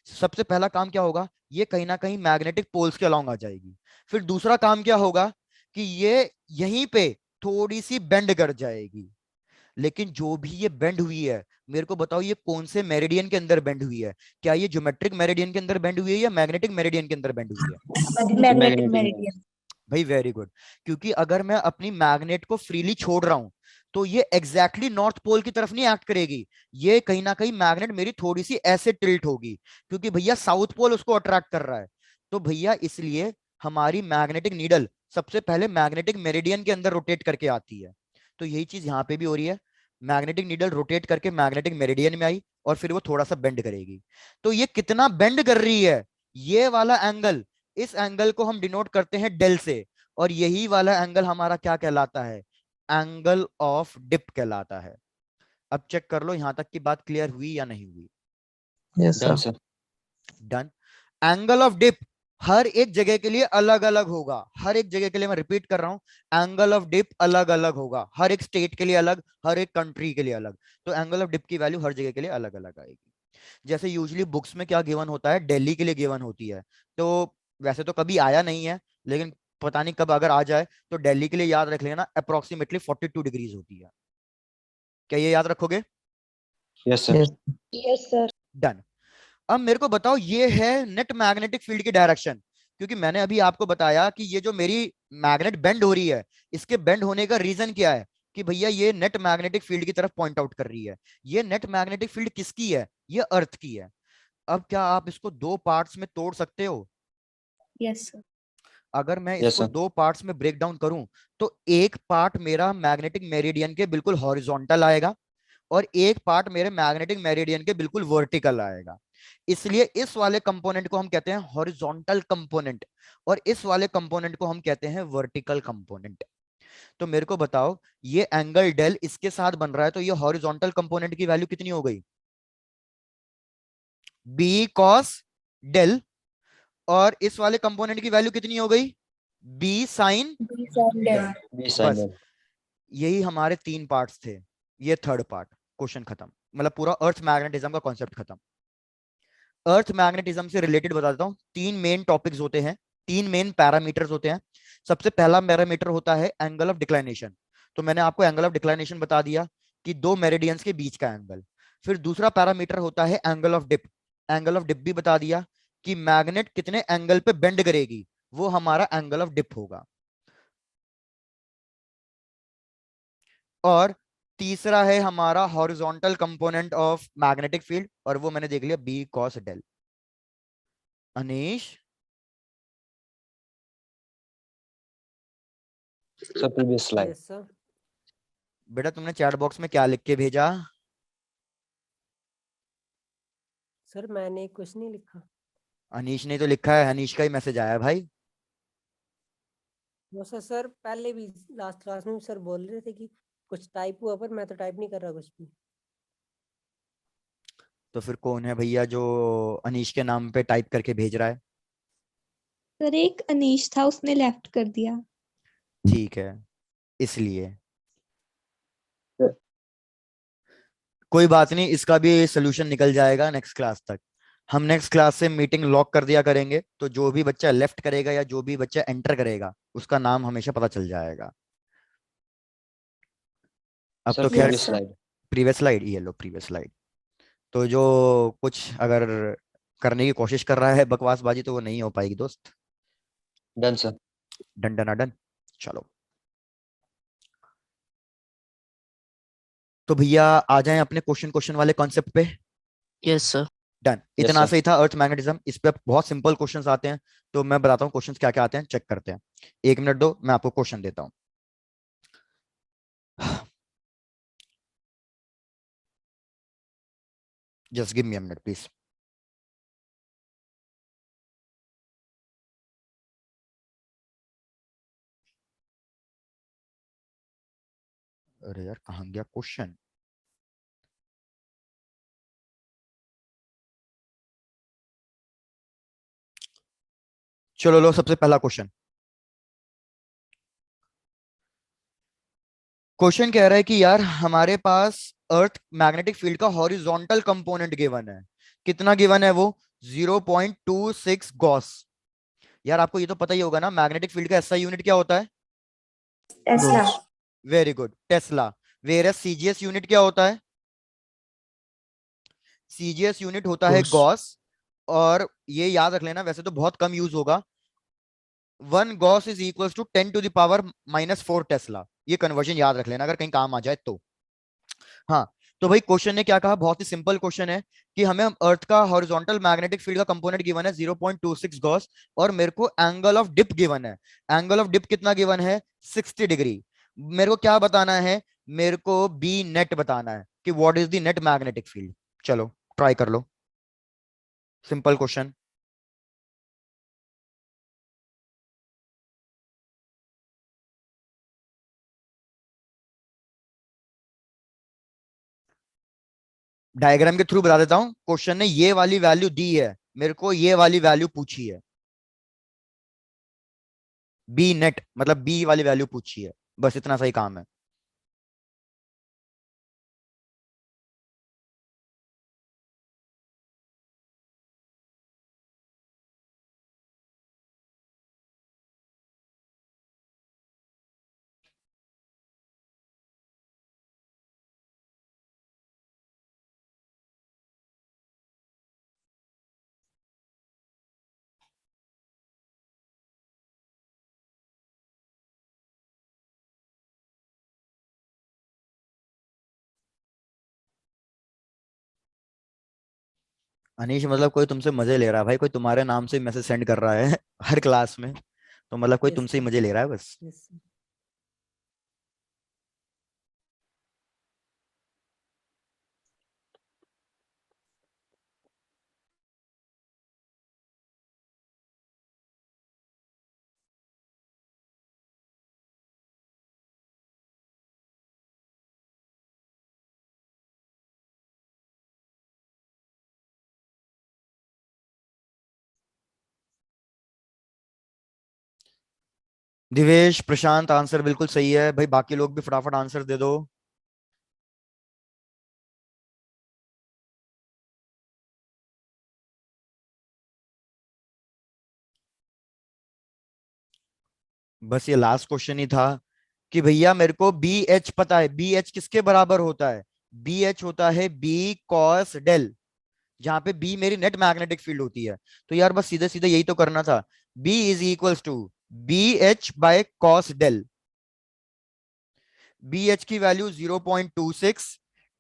सबसे पहला काम क्या होगा, ये कहीं ना कहीं मैग्नेटिक पोल्स के अलोंग आ जाएगी। फिर दूसरा काम क्या होगा कि ये यहीं पे थोड़ी सी बेंड कर जाएगी। लेकिन जो भी ये बेंड हुई है, मेरे को बताओ ये कौन से मेरिडियन के अंदर बेंड हुई है? क्या ये ज्योमेट्रिक मेरिडियन के अंदर बेंड हुई है या मैग्नेटिक मेरिडियन के अंदर बेंड हुई है? Magnetic Magnetic. meridian. भाई वेरी गुड। क्योंकि अगर मैं अपनी मैग्नेट को फ्रीली छोड़ रहा हूं, तो ये एग्जैक्टली नॉर्थ पोल की तरफ नहीं एक्ट करेगी। ये कहीं ना कहीं मैग्नेट मेरी थोड़ी सी ऐसे टिल्ट होगी, क्योंकि भैया साउथ पोल उसको अट्रैक्ट कर रहा है। तो भैया इसलिए हमारी मैग्नेटिक नीडल सबसे पहले मैग्नेटिक मेरिडियन के अंदर रोटेट करके आती है। तो यही चीज यहाँ पे भी हो रही है। मैग्नेटिक नीडल रोटेट करके मैग्नेटिक मेरिडियन में आई, और फिर वो थोड़ा सा बेंड करेगी। तो ये कितना बेंड कर रही है, ये वाला एंगल, इस एंगल को हम डिनोट करते हैं डेल से। और यही वाला एंगल हमारा क्या कहलाता है? एंगल ऑफ डिप कहलाता है। अब चेक कर लो यहां तक की बात क्लियर हुई या नहीं हुई? Yes, Done, sir. sir. Done. Angle of dip हर एक जगह के लिए अलग अलग होगा। हर एक जगह के लिए, मैं रिपीट कर रहा हूं, एंगल ऑफ डिप अलग अलग होगा। हर एक स्टेट के लिए अलग, हर एक कंट्री के लिए अलग। तो एंगल ऑफ डिप की वैल्यू हर जगह के लिए अलग अलग आएगी। जैसे यूजुअली बुक्स में क्या गिवन होता है, दिल्ली के लिए गिवन होती है। तो वैसे तो कभी आया नहीं है, लेकिन पता नहीं कब अगर आ जाए, तो दिल्ली के लिए याद रख लेना अप्रोक्सीमेटली 42 डिग्रीज होती है। क्या ये याद रखोगे? Yes, sir. Yes. Yes, sir. Done. अब मेरे को बताओ, ये है नेट मैग्नेटिक फील्ड की डायरेक्शन। क्योंकि मैंने अभी आपको बताया कि ये जो मेरी मैग्नेट बेंड हो रही है, इसके बेंड होने का रीजन क्या है? कि भैया ये नेट मैग्नेटिक फील्ड की तरफ पॉइंट आउट कर रही है। ये नेट मैग्नेटिक फील्ड किसकी है? ये अर्थ की है। अब क्या आप इसको दो पार्ट्स में तोड़ सकते हो? Yes, sir. अगर मैं Yes, इसको sir. दो पार्ट्स में ब्रेक डाउन करूं, तो एक पार्ट मेरा मैग्नेटिक मेरिडियन के बिल्कुल हॉरिजॉन्टल आएगा, और एक पार्ट मेरे मैग्नेटिक मेरिडियन के बिल्कुल वर्टिकल आएगा। इसलिए इस वाले कंपोनेंट को हम कहते हैं हॉरिजॉन्टल कंपोनेंट, और इस वाले कंपोनेंट को हम कहते हैं वर्टिकल कंपोनेंट। तो मेरे को बताओ, ये एंगल डेल इसके साथ बन रहा है, तो ये हॉरिजॉन्टल कंपोनेंट की वैल्यू कितनी हो गई? B cos del. और इस वाले कंपोनेंट की वैल्यू कितनी हो गई? B sine B sine del. del. B sign बस then. यही हमारे तीन पार्ट्स थे। ये थर्ड पार्ट, क्वेश्चन खत्म। मतलब पूरा अर्थ मैग्नेटिज्म का कॉन्सेप्ट खत्म। अर्थ मैग्नेटिज्म से रिलेटेड बता देता हूँ, तीन मेन टॉपिक्स होते हैं, तीन मेन पैरामीटर्स होते हैं। सबसे पहला पैरामीटर होता है एंगल ऑफ डिक्लाइनेशन। तो मैंने आपको एंगल ऑफ डिक्लाइनेशन बता दिया कि दो मेरिडियंस के बीच का एंगल। फिर दूसरा पैरामीटर होता है angle of dip. Angle of dip भी बता दिया कि मैग्नेट कितने एंगल पे बेंड करेगी, वो हमारा एंगल ऑफ डिप होगा। और तीसरा है हमारा horizontal component of magnetic field, और वो मैंने देख लिया B cos del. Anish, Sir, previous slide. Yes, sir. बेटा तुमने चैट बॉक्स में क्या लिख के भेजा? सर मैंने कुछ नहीं लिखा। अनीश ने तो लिखा है, अनीश का ही मैसेज आया है भाई। वो सर पहले भी लास्ट क्लास में सर बोल रहे थे कि कुछ टाइप हुआ, पर मैं तो टाइप नहीं कर रहा कुछ भी। तो फिर कौन है भैया जो अनीश के नाम पे टाइप करके भेज रहा है? सर एक अनीश था, उसने लेफ्ट कर दिया। ठीक है, इसलिए कोई बात नहीं, इसका भी सोल्यूशन निकल जाएगा नेक्स्ट क्लास तक। हम नेक्स्ट क्लास से मीटिंग लॉक कर दिया करेंगे, तो जो भी बच्चा लेफ्ट करेगा या जो भी बच्चा एंटर करेगा उसका नाम हमेशा पता चल जाएगा। अब सर तो खैर प्रीवियस स्लाइड। प्रीवियस स्लाइड, ये लो प्रीवियस स्लाइड। तो जो कुछ अगर करने की कोशिश कर रहा है बकवासबाजी, तो वो नहीं हो पाएगी दोस्त। Done sir. Done done done. चलो तो भैया आ जाएं अपने क्वेश्चन क्वेश्चन वाले कॉन्सेप्ट पे। Yes sir. डन, Yes, इतना sir. सही था अर्थ मैग्नेटिज्म। इस पे बहुत सिंपल क्वेश्चंस आते हैं, तो मैं बताता हूँ क्वेश्चंस क्या क्या आते हैं, चेक करते हैं। 1 मिनट दो, मैं आपको क्वेश्चन देता हूँ। Just give me a minute please. अरे यार कहाँ गया क्वेश्चन? चलो लो, सबसे पहला क्वेश्चन। क्वेश्चन कह रहा है कि यार हमारे पास अर्थ मैग्नेटिक फील्ड का हॉरिजॉन्टल कंपोनेंट गिवन है। कितना गिवन है वो? 0.26 गॉस। यार आपको ये तो पता ही होगा ना, मैग्नेटिक फील्ड का एसआई यूनिट क्या होता है? Tesla. Very good, tesla. Where CGS unit क्या होता है? सीजीएस यूनिट होता है Gauss. गॉस। और ये याद रख लेना, वैसे तो बहुत कम यूज होगा। 1 gauss is equal to 10⁻⁻⁴ tesla. ये कन्वर्जन याद रख लेना अगर कहीं काम आ जाए तो। हाँ, तो भाई क्वेश्चन ने क्या कहा, बहुत ही सिंपल क्वेश्चन है कि हमें अर्थ का हॉरिजॉन्टल मैग्नेटिक फील्ड का कंपोनेंट गिवन है 0.26 गॉस, और मेरे को एंगल ऑफ डिप गिवन है। एंगल ऑफ डिप कितना गिवन है? 60 डिग्री। मेरे को क्या बताना है? मेरे को बी नेट बताना है कि what is the net magnetic field. चलो ट्राई कर लो, सिंपल क्वेश्चन। डायग्राम के थ्रू बता देता हूं। क्वेश्चन ने ये वाली वैल्यू दी है, मेरे को ये वाली वैल्यू पूछी है। बी नेट मतलब बी वाली वैल्यू पूछी है, बस इतना सही काम है। अनीश मतलब कोई तुमसे मजे ले रहा है भाई, कोई तुम्हारे नाम से मैसेज सेंड कर रहा है हर क्लास में, तो मतलब कोई यस तुमसे ही सर। मजे ले रहा है बस। Yes sir. Divesh Prashant answer बिल्कुल सही है भाई, बाकी लोग भी फटाफट आंसर दे दो। बस ये लास्ट क्वेश्चन ही था कि भैया मेरे को बी एच पता है। बी एच किसके बराबर होता है? बी एच होता है बी कॉस डेल, जहां पे बी मेरी नेट मैग्नेटिक फील्ड होती है। तो यार बस सीधे सीधे यही तो करना था। B is equals to B H by cos del. B H की value 0.26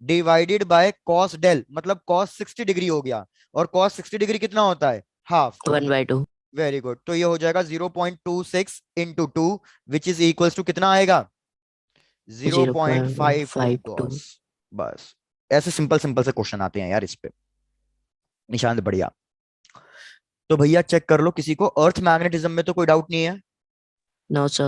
divided by cos del, मतलब कॉस 60 डिग्री हो गया। और कॉस 60 डिग्री कितना होता है? हाफ। 1/2. वेरी गुड, तो ये हो जाएगा 0.26 into 2, which is equals to कितना आएगा? 0.52 0.52. गॉस। बस ऐसे सिंपल सिंपल से क्वेश्चन आते हैं यार इस पे। निशांत बढ़िया। तो भैया चेक कर लो, किसी को अर्थ मैग्नेटिज्म में तो कोई डाउट नहीं है? No, sir.